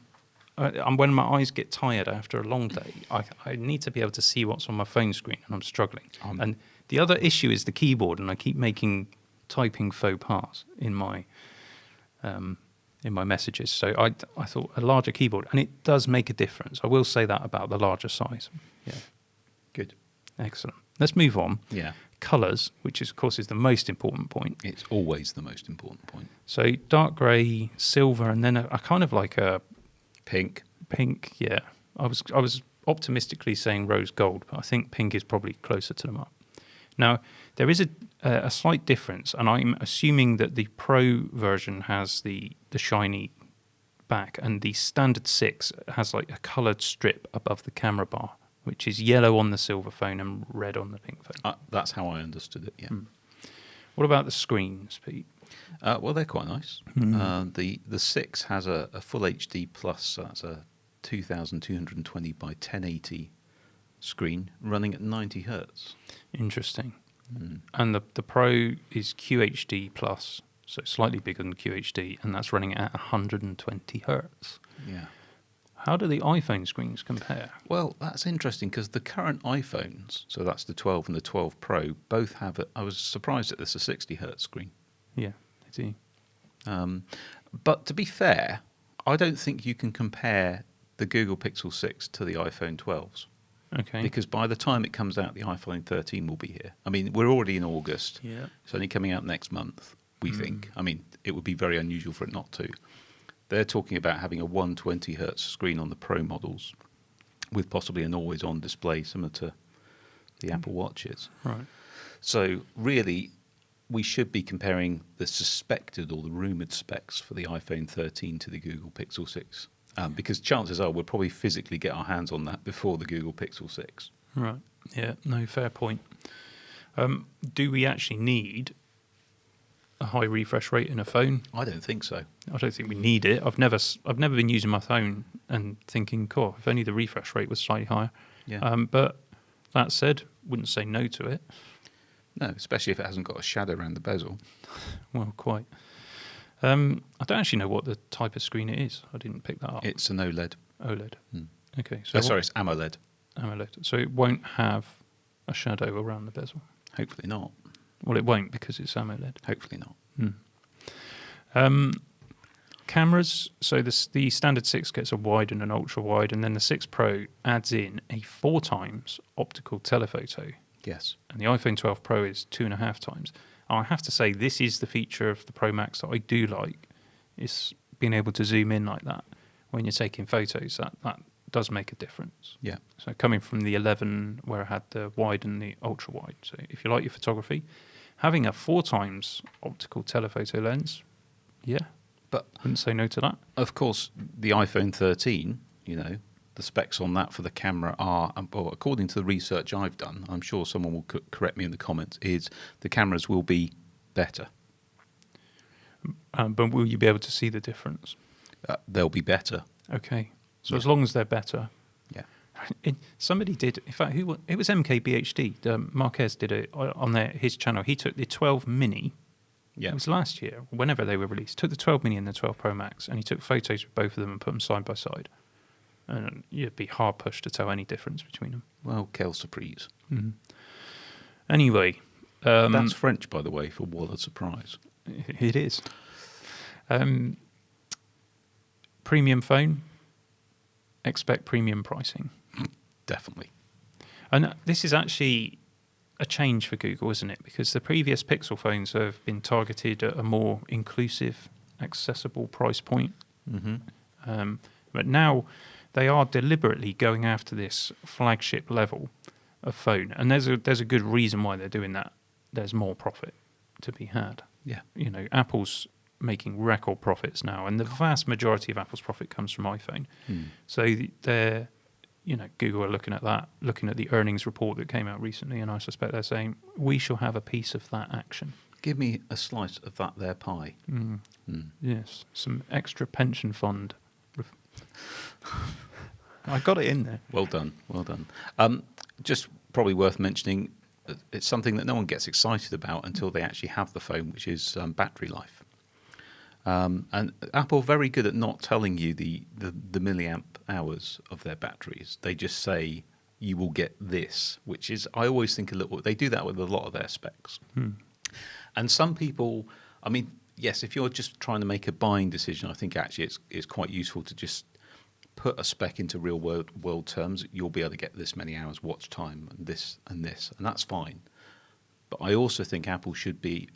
when my eyes get tired after a long day, I need to be able to see what's on my phone screen, and I'm struggling. And the other issue is the keyboard, and I keep making typing faux pas in my messages. So I thought a larger keyboard, and it does make a difference. I will say that about the larger size. Yeah, good, excellent. Let's move on. Yeah, colours, which of course is the most important point. It's always the most important point. So dark grey, silver, and then a kind of like a pink. Yeah, I was optimistically saying rose gold, but I think pink is probably closer to the mark. Now, there is a slight difference, and I'm assuming that the Pro version has the shiny back, and the standard 6 has like a coloured strip above the camera bar, which is yellow on the silver phone and red on the pink phone. That's how I understood it, yeah. What about the screens, Pete? Well, they're quite nice. The 6 has a full HD plus, so that's a 2220 by 1080 screen running at 90 hertz. Interesting. And the Pro is QHD plus, so slightly bigger than QHD, and that's running at 120 hertz. Yeah. How do the iPhone screens compare? Well, that's interesting because the current iPhones, so that's the 12 and the 12 Pro, both have I was surprised that there's a 60 hertz screen. Yeah, they do. But to be fair, I don't think you can compare the Google Pixel 6 to the iPhone 12s. Okay. Because by the time it comes out, the iPhone 13 will be here. I mean, we're already in August. Yeah. It's only coming out next month, we think. I mean, it would be very unusual for it not to. They're talking about having a 120 hertz screen on the Pro models with possibly an always-on display similar to the Apple Watches. Right. So really, we should be comparing the suspected or the rumoured specs for the iPhone 13 to the Google Pixel 6. Because chances are we'll probably physically get our hands on that before the Google Pixel 6. Right. Yeah, no, fair point. Do we actually need a high refresh rate in a phone? I don't think so. I don't think we need it. I've never been using my phone and thinking, cool, if only the refresh rate was slightly higher. Yeah. But that said, wouldn't say no to it. No, especially if it hasn't got a shadow around the bezel. Well, quite. I don't actually know what the type of screen it is. I didn't pick that up. It's an OLED. OLED. Okay. Sorry, it's AMOLED. AMOLED. So it won't have a shadow around the bezel. Hopefully not. Well, it won't because it's AMOLED. Hopefully not. Cameras. So the standard 6 gets a wide and an ultra wide, and then the 6 Pro adds in a 4 times optical telephoto. Yes. and the iPhone 12 Pro is 2.5 times. I have to say, this is the feature of the Pro Max that I do like, is being able to zoom in like that when you're taking photos. That does make a difference. Yeah. So coming from the 11, where I had the wide and the ultra wide. So if you like your photography, having a 4 times optical telephoto lens, yeah, But wouldn't say no to that. of course, the iPhone 13, the specs on that for the camera are, well, according to the research I've done, I'm sure someone will correct me in the comments, is the cameras will be better. But will you be able to see the difference? They'll be better. Okay. So Yeah. as long as they're better. Yeah. Somebody did, in fact, it was MKBHD. Marquez did it on his channel. He took the 12 Mini. Yeah. It was last year, whenever they were released. Took the 12 Mini and the 12 Pro Max, and he took photos with both of them and put them side by side. And you'd be hard pushed to tell any difference between them. Well, quelle surprise. Mm-hmm. Anyway, That's French, by the way, for what a surprise. it is. Premium phone. Expect premium pricing. Definitely. And this is actually a change for Google, isn't it? Because the previous Pixel phones have been targeted at a more inclusive, accessible price point. Mm-hmm. But now they are deliberately going after this flagship level of phone. And there's a good reason why they're doing that. There's more profit to be had. Yeah. Apple's making record profits now, and the vast majority of Apple's profit comes from iPhone. So they're, Google are looking at that, looking at the earnings report that came out recently, and I suspect they're saying, we shall have a piece of that action. Give me a slice of that there pie. Yes, some extra pension fund. I got it in there. Well done. Well done. Just probably worth mentioning, it's something that no one gets excited about until they actually have the phone, which is battery life. And Apple very good at not telling you the milliamp hours of their batteries. They just say you will get this, which is, I always think they do that with a lot of their specs. And some people, I mean, yes, if you're just trying to make a buying decision, I think actually it's quite useful to just put a spec into real world terms. You'll be able to get this many hours watch time and this, and that's fine. But I also think Apple should be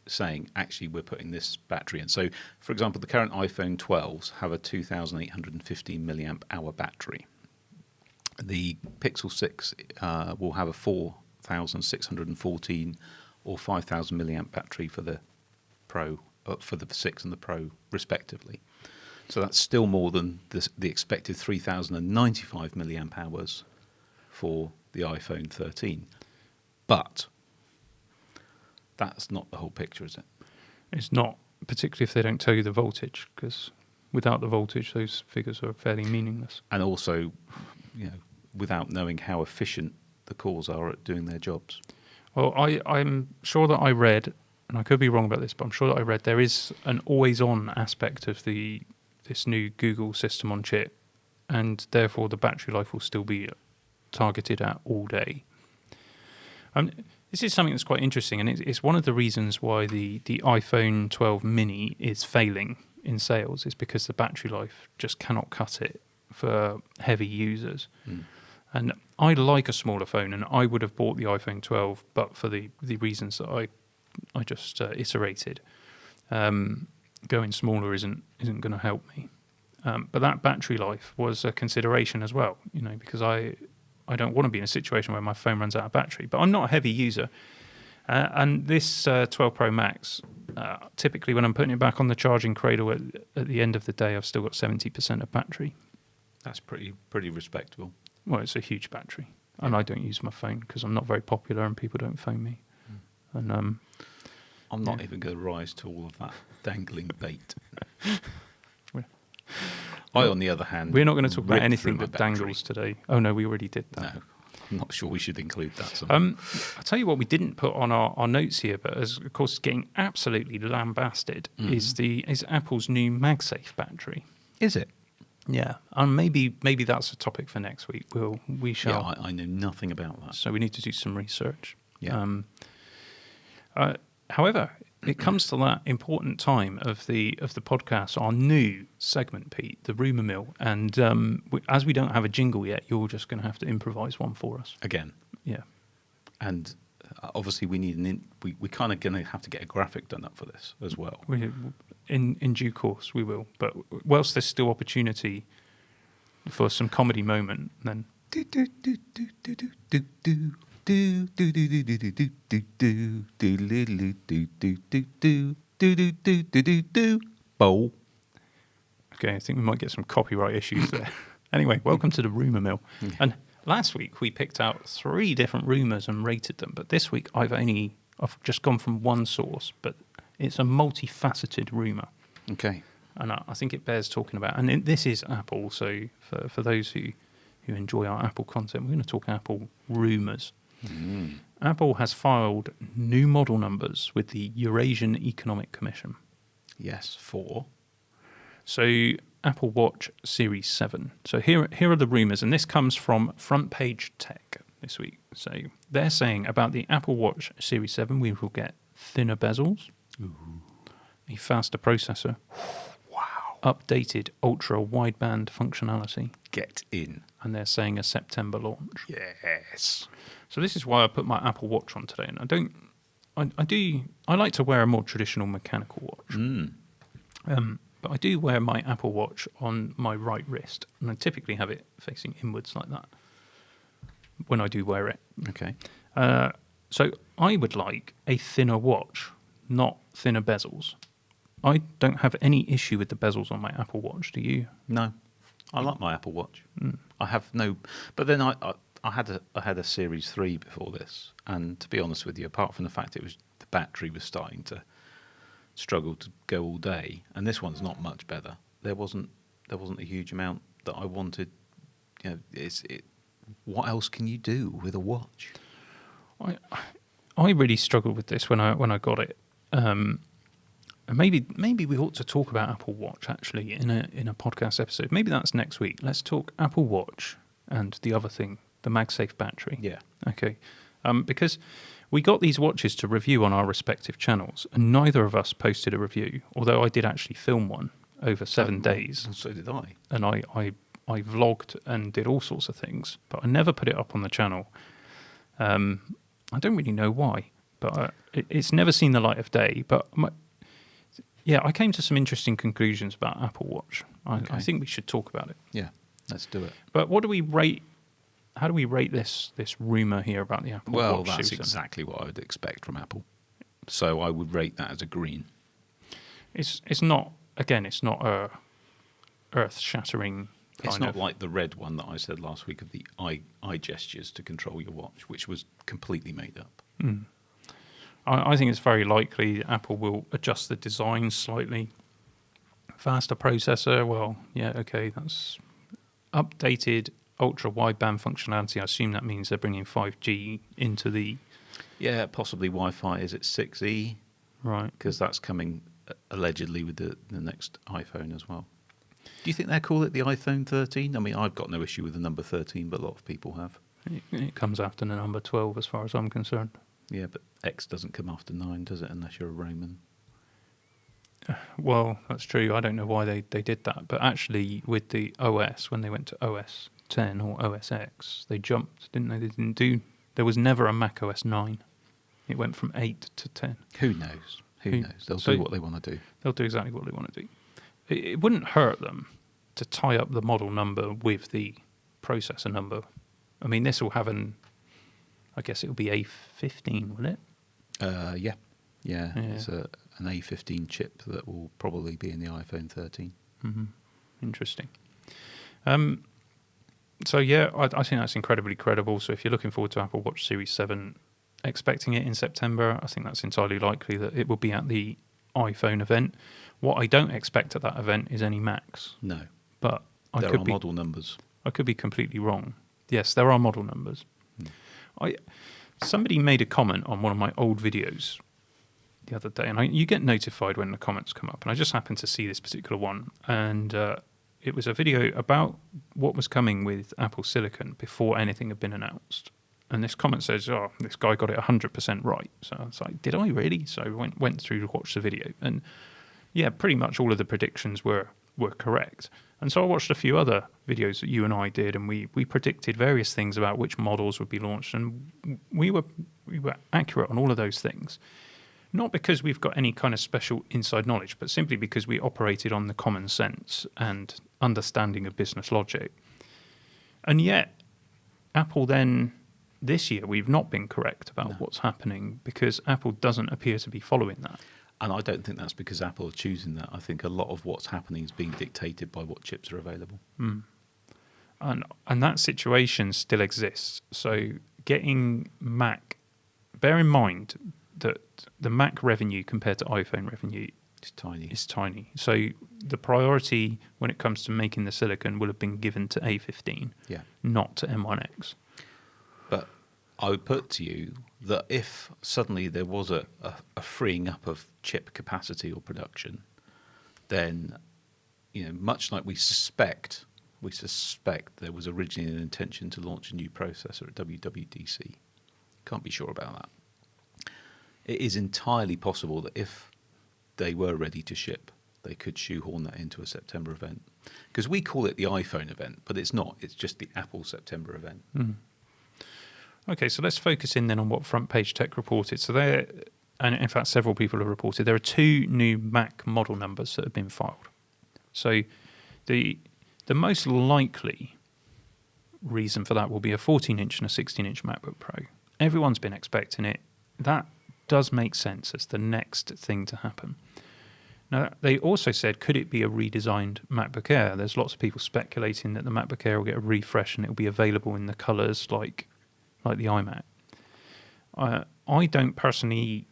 saying, actually, we're putting this battery in. So, for example, the current iPhone 12s have a 2,815 milliamp hour battery. The Pixel 6 will have a 4,614 or 5,000 milliamp battery for the Pro, for the 6 and the Pro, respectively. So that's still more than the expected 3,095 milliamp hours for the iPhone 13. But that's not the whole picture, is it? It's not, particularly if they don't tell you the voltage, because without the voltage, those figures are fairly meaningless. And also, without knowing how efficient the cores are at doing their jobs. Well, I'm sure that I read, and I could be wrong about this, but I'm sure that I read there is an always-on aspect of this new Google system on chip, and therefore the battery life will still be targeted at all day. This is something that's quite interesting, and it's one of the reasons why the iPhone 12 mini is failing in sales, is because the battery life just cannot cut it for heavy users. And I like a smaller phone, and I would have bought the iPhone 12, but for the reasons that I just iterated. Going smaller isn't going to help me. But that battery life was a consideration as well, because I don't want to be in a situation where my phone runs out of battery. But I'm not a heavy user. And this 12 Pro Max, typically when I'm putting it back on the charging cradle at the end of the day, I've still got 70% of battery. That's pretty respectable. Well, it's a huge battery. And I don't use my phone because I'm not very popular and people don't phone me. And I'm not even going to rise to all of that dangling bait. I, on the other hand, we're not going to talk about ripped anything through that my battery. dangles today. Oh, no, we already did that. No, I'm not sure we should include that. I'll tell you what we didn't put on our notes here, but as of course getting absolutely lambasted, is Apple's new MagSafe battery. Is it? Yeah, and maybe that's a topic for next week. We shall. Yeah, I know nothing about that. So we need to do some research. Yeah. However, it comes to that important time of the podcast, our new segment, Pete, the rumour mill, and as we don't have a jingle yet, you're just going to have to improvise one for us. Again. Yeah. And obviously, we need we kind of going to have to get a graphic done up for this as well. In due course, we will. But whilst there's still opportunity for some comedy moment, then Bowl. okay, I think we might get some copyright issues there. Anyway, welcome to the rumour mill. And last week we picked out 3 different rumours and rated them, but this week I've just gone from one source, but it's a multifaceted rumour. Okay. And I think it bears talking about. And this is Apple, so for those who enjoy our Apple content, we're going to talk Apple rumours. Apple has filed new model numbers with the Eurasian Economic Commission. Yes, 4. So Apple Watch Series 7. So here are the rumours, and this comes from Front Page Tech this week. So they're saying about the Apple Watch Series 7, we will get thinner bezels, a faster processor, updated ultra-wideband functionality. Get in. And they're saying a September launch. Yes. So this is why I put my Apple Watch on today. And I like to wear a more traditional mechanical watch. But I do wear my Apple Watch on my right wrist. And I typically have it facing inwards like that when I do wear it. Okay. So I would like a thinner watch, not thinner bezels. I don't have any issue with the bezels on my Apple Watch. Do you? No, I like my Apple Watch. I have no, but then I had a Series 3 before this, and to be honest with you, apart from the fact the battery was starting to struggle to go all day, and this one's not much better. There wasn't a huge amount that I wanted. You know, what else can you do with a watch? I really struggled with this when I got it. And maybe we ought to talk about Apple Watch actually in a podcast episode. Maybe that's next week. Let's talk Apple Watch and the other thing, the MagSafe battery. Yeah. Okay. Because we got these watches to review on our respective channels, and neither of us posted a review, although I did actually film one over 7 days. And so did I. And I vlogged and did all sorts of things, but I never put it up on the channel. I don't really know why, but it's never seen the light of day. But I came to some interesting conclusions about Apple Watch. I think we should talk about it. Yeah, let's do it. But what do we rate? How do we rate this rumor here about the Apple Watch? Well, that's Susan? exactly what I would expect from Apple. So I would rate that as a green. It's not a earth-shattering. It's not like the red one that I said last week of the eye gestures to control your watch, which was completely made up. I think it's very likely Apple will adjust the design slightly. Faster processor, well, yeah, okay, that's updated ultra-wideband functionality. I assume that means they're bringing 5G into the... Yeah, possibly Wi-Fi. Is it 6E? Right. Because that's coming allegedly with the next iPhone as well. Do you think they'll call it the iPhone 13? I mean, I've got no issue with the number 13, but a lot of people have. It comes after the number 12 as far as I'm concerned. Yeah, but X doesn't come after 9, does it, unless you're a Roman? Well, that's true. I don't know why they did that. But actually, with the OS, when they went to OS 10 or OS X, they jumped, didn't they? They didn't do... There was never a Mac OS 9. It went from 8 to 10. Who knows? Who knows? They'll do what they want to do. They'll do exactly what they want to do. It wouldn't hurt them to tie up the model number with the processor number. I mean, this will have I guess it'll be A15, will it? Yeah. It's an A15 chip that will probably be in the iPhone 13. Mm-hmm. Interesting. So yeah, I think that's incredibly credible. So if you're looking forward to Apple Watch Series 7, expecting it in September, I think that's entirely likely that it will be at the iPhone event. What I don't expect at that event is any Macs. No. But There are model numbers. I could be completely wrong. Yes, there are model numbers. Somebody made a comment on one of my old videos the other day, and you get notified when the comments come up, and I just happened to see this particular one, and it was a video about what was coming with Apple Silicon before anything had been announced. And this comment says, "Oh, this guy got it 100% right." So I was like, "Did I really?" So I went through to watch the video, and yeah, pretty much all of the predictions were correct. And so I watched a few other videos that you and I did, and we predicted various things about which models would be launched, and we were accurate on all of those things. Not because we've got any kind of special inside knowledge, but simply because we operated on the common sense and understanding of business logic. And yet, Apple then, this year, we've not been correct about what's happening because Apple doesn't appear to be following that. And I don't think that's because Apple are choosing that. I think a lot of what's happening is being dictated by what chips are available. And that situation still exists. So getting Mac, bear in mind that the Mac revenue compared to iPhone revenue It's tiny. is tiny. So the priority when it comes to making the silicon will have been given to A15, Yeah. not to M1X. But I would put to you that if suddenly there was a freeing up of chip capacity or production, then, much like we suspect there was originally an intention to launch a new processor at WWDC. Can't be sure about that. It is entirely possible that if they were ready to ship, they could shoehorn that into a September event. Because we call it the iPhone event, but it's not. It's just the Apple September event. Okay, so let's focus in then on what Front Page Tech reported. So there, and in fact several people have reported, there are 2 new Mac model numbers that have been filed. So the most likely reason for that will be a 14-inch and a 16-inch MacBook Pro. Everyone's been expecting it. That does make sense as the next thing to happen. Now, they also said, could it be a redesigned MacBook Air? There's lots of people speculating that the MacBook Air will get a refresh and it will be available in the colours like the iMac. I don't personally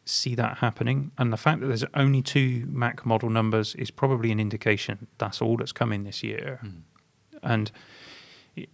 see that happening, and the fact that there's only 2 Mac model numbers is probably an indication that's all that's coming this year. And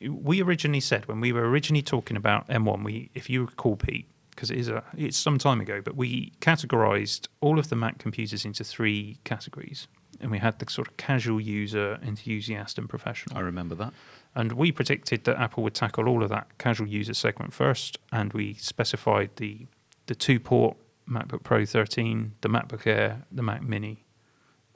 we originally said, when we were originally talking about M1, if you recall, Pete, because it's some time ago, but we categorized all of the Mac computers into 3 categories, and we had the sort of casual user, enthusiast, and professional. I remember that. And we predicted that Apple would tackle all of that casual user segment first, and we specified the 2-port MacBook Pro 13, the MacBook Air, the Mac Mini,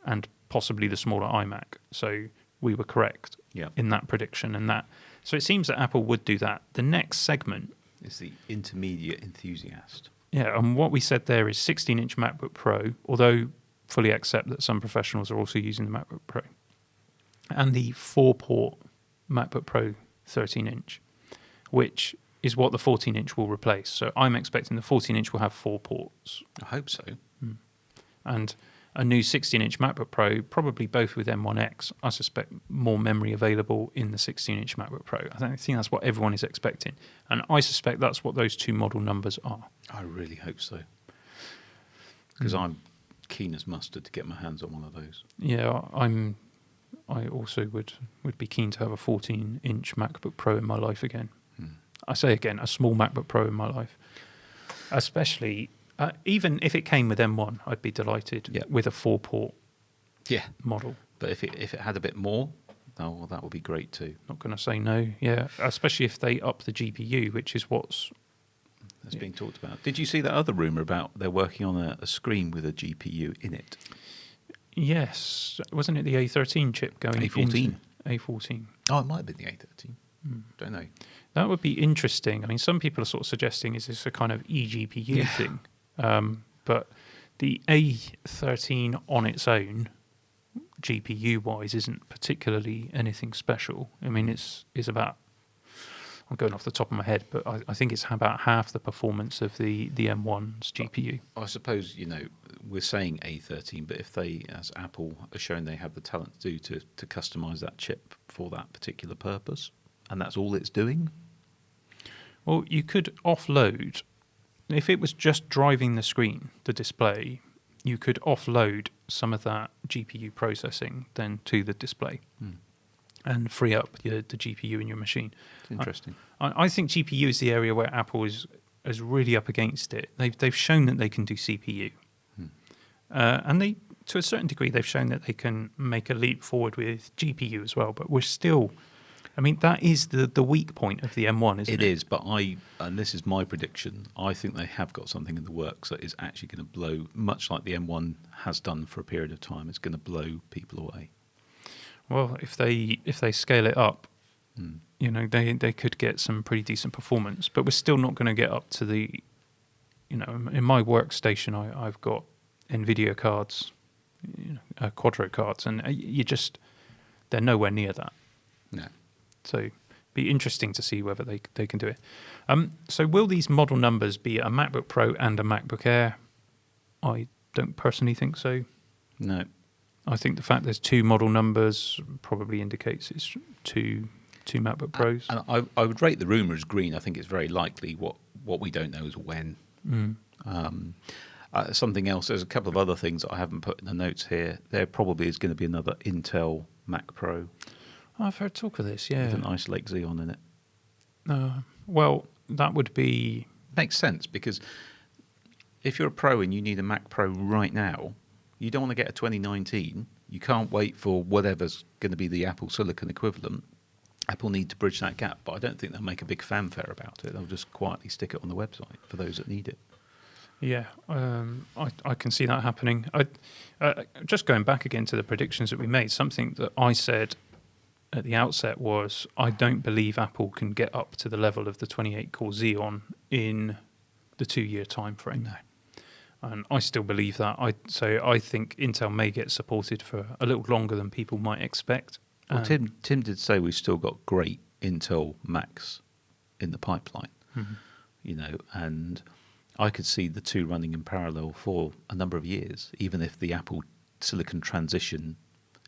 and possibly the smaller iMac. So we were correct in that prediction, so it seems that Apple would do that. The next segment is the intermediate enthusiast. Yeah, and what we said there is 16-inch MacBook Pro, although fully accept that some professionals are also using the MacBook Pro, and the 4-port MacBook Pro 13-inch, which is what the 14-inch will replace. So I'm expecting the 14-inch will have 4 ports. I hope so. And a new 16-inch MacBook Pro, probably both with M1X, I suspect more memory available in the 16-inch MacBook Pro. I think that's what everyone is expecting. And I suspect that's what those 2 model numbers are. I really hope so. Because I'm keen as mustard to get my hands on one of those. Yeah, I also would be keen to have a 14-inch MacBook Pro in my life again. I say again, a small MacBook Pro in my life. Especially, even if it came with M1, I'd be delighted with a 4-port model. But if it had a bit more, well, that would be great too. Not going to say no, yeah. Especially if they up the GPU, which is what's being talked about. Did you see that other rumour about they're working on a screen with a GPU in it? Yes. Wasn't it the A13 chip going A14. into A14? Oh, it might have been the A13. Don't know. That would be interesting. I mean, some people are sort of suggesting is this a kind of eGPU thing? But the A13 on its own, GPU-wise, isn't particularly anything special. I mean, it's about, I'm going off the top of my head, but I think it's about half the performance of the M1's GPU. I suppose, we're saying A13, but if they, as Apple, are showing they have the talent to do to customise that chip for that particular purpose, and that's all it's doing? Well, you could offload, if it was just driving the screen, the display, you could offload some of that GPU processing then to the display and free up the GPU in your machine. It's interesting. I think GPU is the area where Apple is really up against it. They've shown that they can do CPU. And they, to a certain degree, they've shown that they can make a leap forward with GPU as well, but we're still I mean, that is the weak point of the M1, isn't it? It is, but and this is my prediction, I think they have got something in the works that is actually going to blow, much like the M1 has done for a period of time, it's going to blow people away. Well, if they scale it up, you know, they could get some pretty decent performance, but we're still not going to get up to the, you know, in my workstation, I've got NVIDIA cards, you know, Quadro cards, and they're nowhere near that. No. So be interesting to see whether they can do it. So will these model numbers be a MacBook Pro and a MacBook Air? I don't personally think so. No. I think the fact there's two model numbers probably indicates it's two MacBook Pros. And I would rate the rumour as green. I think it's very likely. What we don't know is when. Something else, there's a couple of other things that I haven't put in the notes here. There probably is going to be another Intel Mac Pro I've heard talk of this, yeah. with an Ice Lake Xeon in it. Well, that would be... Makes sense, because if you're a pro and you need a Mac Pro right now, you don't want to get a 2019. You can't wait for whatever's going to be the Apple Silicon equivalent. Apple need to bridge that gap, but I don't think they'll make a big fanfare about it. They'll just quietly stick it on the website for those that need it. Yeah, I can see that happening. Just going back again to the predictions that we made, something that I said at the outset was I don't believe Apple can get up to the level of the 28-core Xeon in the 2-year time frame. No. And I still believe that. So I think Intel may get supported for a little longer than people might expect. Well, Tim did say we've still got great Intel Macs in the pipeline, you know, and I could see the two running in parallel for a number of years, even if the Apple Silicon transition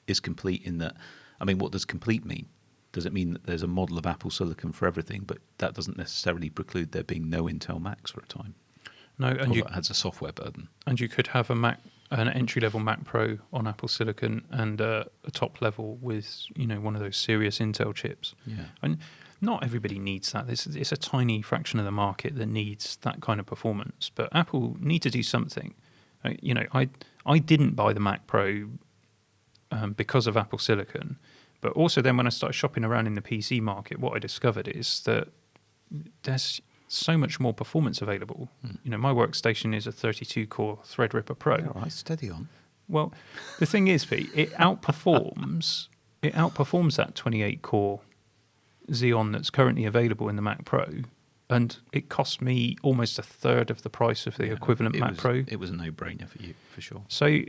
is complete in that. I mean, what does complete mean? Does it mean that there's a model of Apple Silicon for everything, but that doesn't necessarily preclude there being no Intel Macs for a time? No, and it has a software burden. And you could have an entry-level Mac Pro on Apple Silicon and a top level with, you know, one of those serious Intel chips. Yeah. And not everybody needs that. It's a tiny fraction of the market that needs that kind of performance. But Apple need to do something. You know, I didn't buy the Mac Pro because of Apple Silicon. But also then when I started shopping around in the PC market, what I discovered is that there's so much more performance available. You know, my workstation is a 32-core Threadripper Pro. Yeah, all right, steady on. Well, the thing is, Pete, it outperforms that 28-core Xeon that's currently available in the Mac Pro, and it cost me almost a third of the price of the equivalent Mac Pro. It was a no-brainer for you, for sure. So,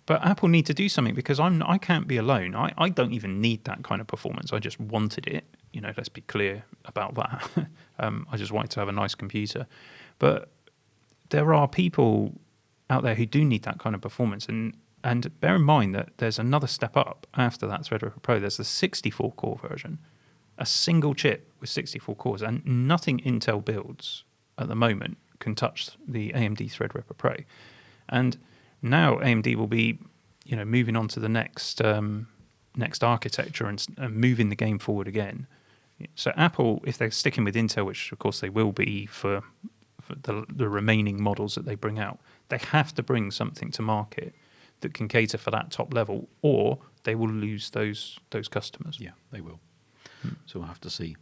but Apple need to do something because I can't be alone. I don't even need that kind of performance. I just wanted it. You know, let's be clear about that. I just wanted to have a nice computer. But there are people out there who do need that kind of performance. And bear in mind that there's another step up after that Threadripper Pro. There's the 64-core version, a single chip with 64 cores, and nothing Intel builds at the moment can touch the AMD Threadripper Pro. And now AMD will be, you know, moving on to the next architecture and moving the game forward again. So Apple, if they're sticking with Intel, which of course they will be for the remaining models that they bring out, they have to bring something to market that can cater for that top level, or they will lose those customers. Yeah, they will. So we'll have to see.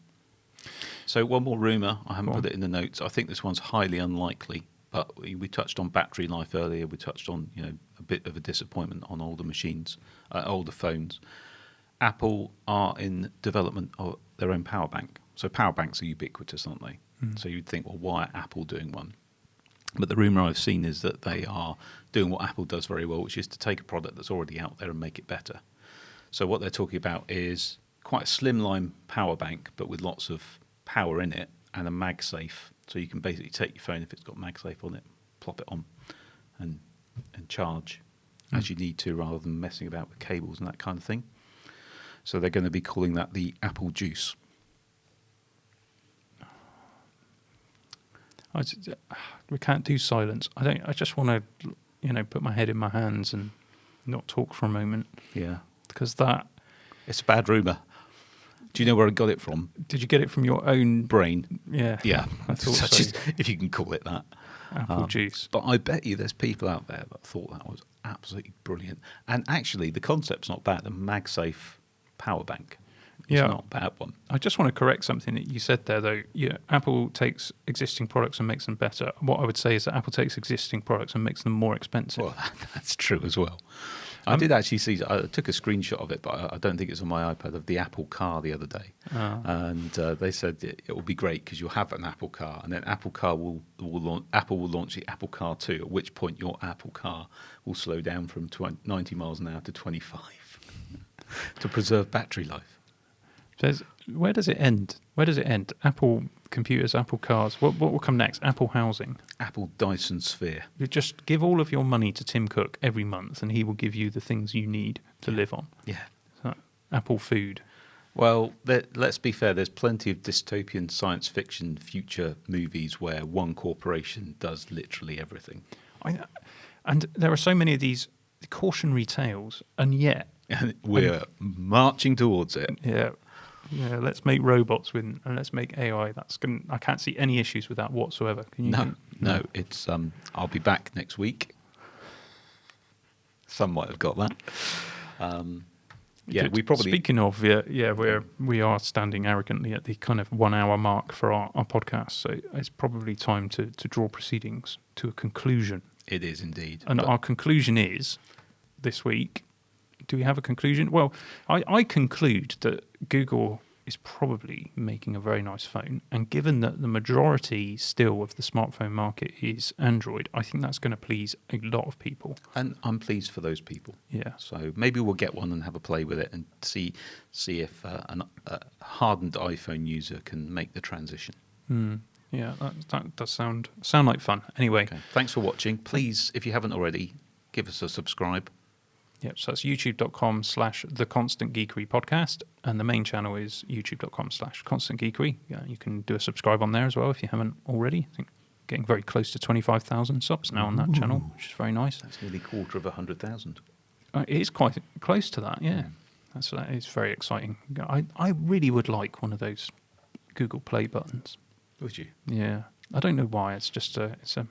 So one more rumour, I haven't put it in the notes. I think this one's highly unlikely, but we touched on battery life earlier. We touched on, you know, a bit of a disappointment on older machines, older phones. Apple are in development of their own power bank. So power banks are ubiquitous, aren't they? So you'd think, well, why are Apple doing one? But the rumour I've seen is that they are doing what Apple does very well, which is to take a product that's already out there and make it better. So what they're talking about is quite a slimline power bank, but with lots of power in it and a MagSafe. So you can basically take your phone, if it's got MagSafe on it, plop it on and charge as you need to, rather than messing about with cables and that kind of thing. So they're going to be calling that the Apple Juice. We can't do silence. I just want to, you know, put my head in my hands and not talk for a moment. Yeah. Because that... It's a bad rumour. Do you know where I got it from? Did you get it from your own... Brain. Yeah. Yeah. I thought so. If you can call it that. Apple Juice. But I bet you there's people out there that thought that was absolutely brilliant. And actually, the concept's not bad. A MagSafe power bank. It's Yeah. not a bad one. I just want to correct something that you said there, though. Yeah, Apple takes existing products and makes them better. What I would say is that Apple takes existing products and makes them more expensive. Well, that's true as well. I did actually see. I took a screenshot of it, but I don't think it's on my iPad, of the Apple Car the other day, and they said it will be great because you'll have an Apple Car, and then Apple Car Apple will launch the Apple Car 2, at which point your Apple Car will slow down from 90 miles an hour to 25 to preserve battery life. Where does it end? Where does it end? Apple computers, Apple cars. What will come next? Apple housing. Apple Dyson Sphere. You just give all of your money to Tim Cook every month, and he will give you the things you need to live on. Yeah. So, Apple food. Well, let's be fair. There's plenty of dystopian science fiction future movies where one corporation does literally everything. And there are so many of these cautionary tales, and yet And we're marching towards it. Yeah, let's make robots and let's make AI. I can't see any issues with that whatsoever. Can you? No. It's I'll be back next week. Some might have got that. We probably. Speaking of, we are standing arrogantly at the kind of 1 hour mark for our podcast. So it's probably time to draw proceedings to a conclusion. It is indeed. And our conclusion is this week. Do we have a conclusion? Well, I conclude that Google is probably making a very nice phone. And given that the majority still of the smartphone market is Android, I think that's going to please a lot of people. And I'm pleased for those people. Yeah. So maybe we'll get one and have a play with it and see if a hardened iPhone user can make the transition. Yeah, that does sound like fun. Anyway. Okay. Thanks for watching. Please, if you haven't already, give us a subscribe. Yep, so that's youtube.com/TheConstantGeekery podcast, and the main channel is youtube.com/ConstantGeekery. You can do a subscribe on there as well if you haven't already. I think getting very close to 25,000 subs now on that channel, which is very nice. That's nearly 250,000. It is quite close to that, yeah. That is very exciting. I really would like one of those Google Play buttons. Would you? Yeah, I don't know why. It's just it's a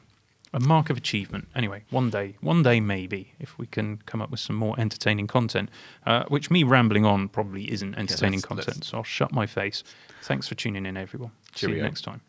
mark of achievement. Anyway, one day maybe, if we can come up with some more entertaining content, which me rambling on probably isn't entertaining content, so I'll shut my face. Thanks for tuning in, everyone. See you Cheerio. next time.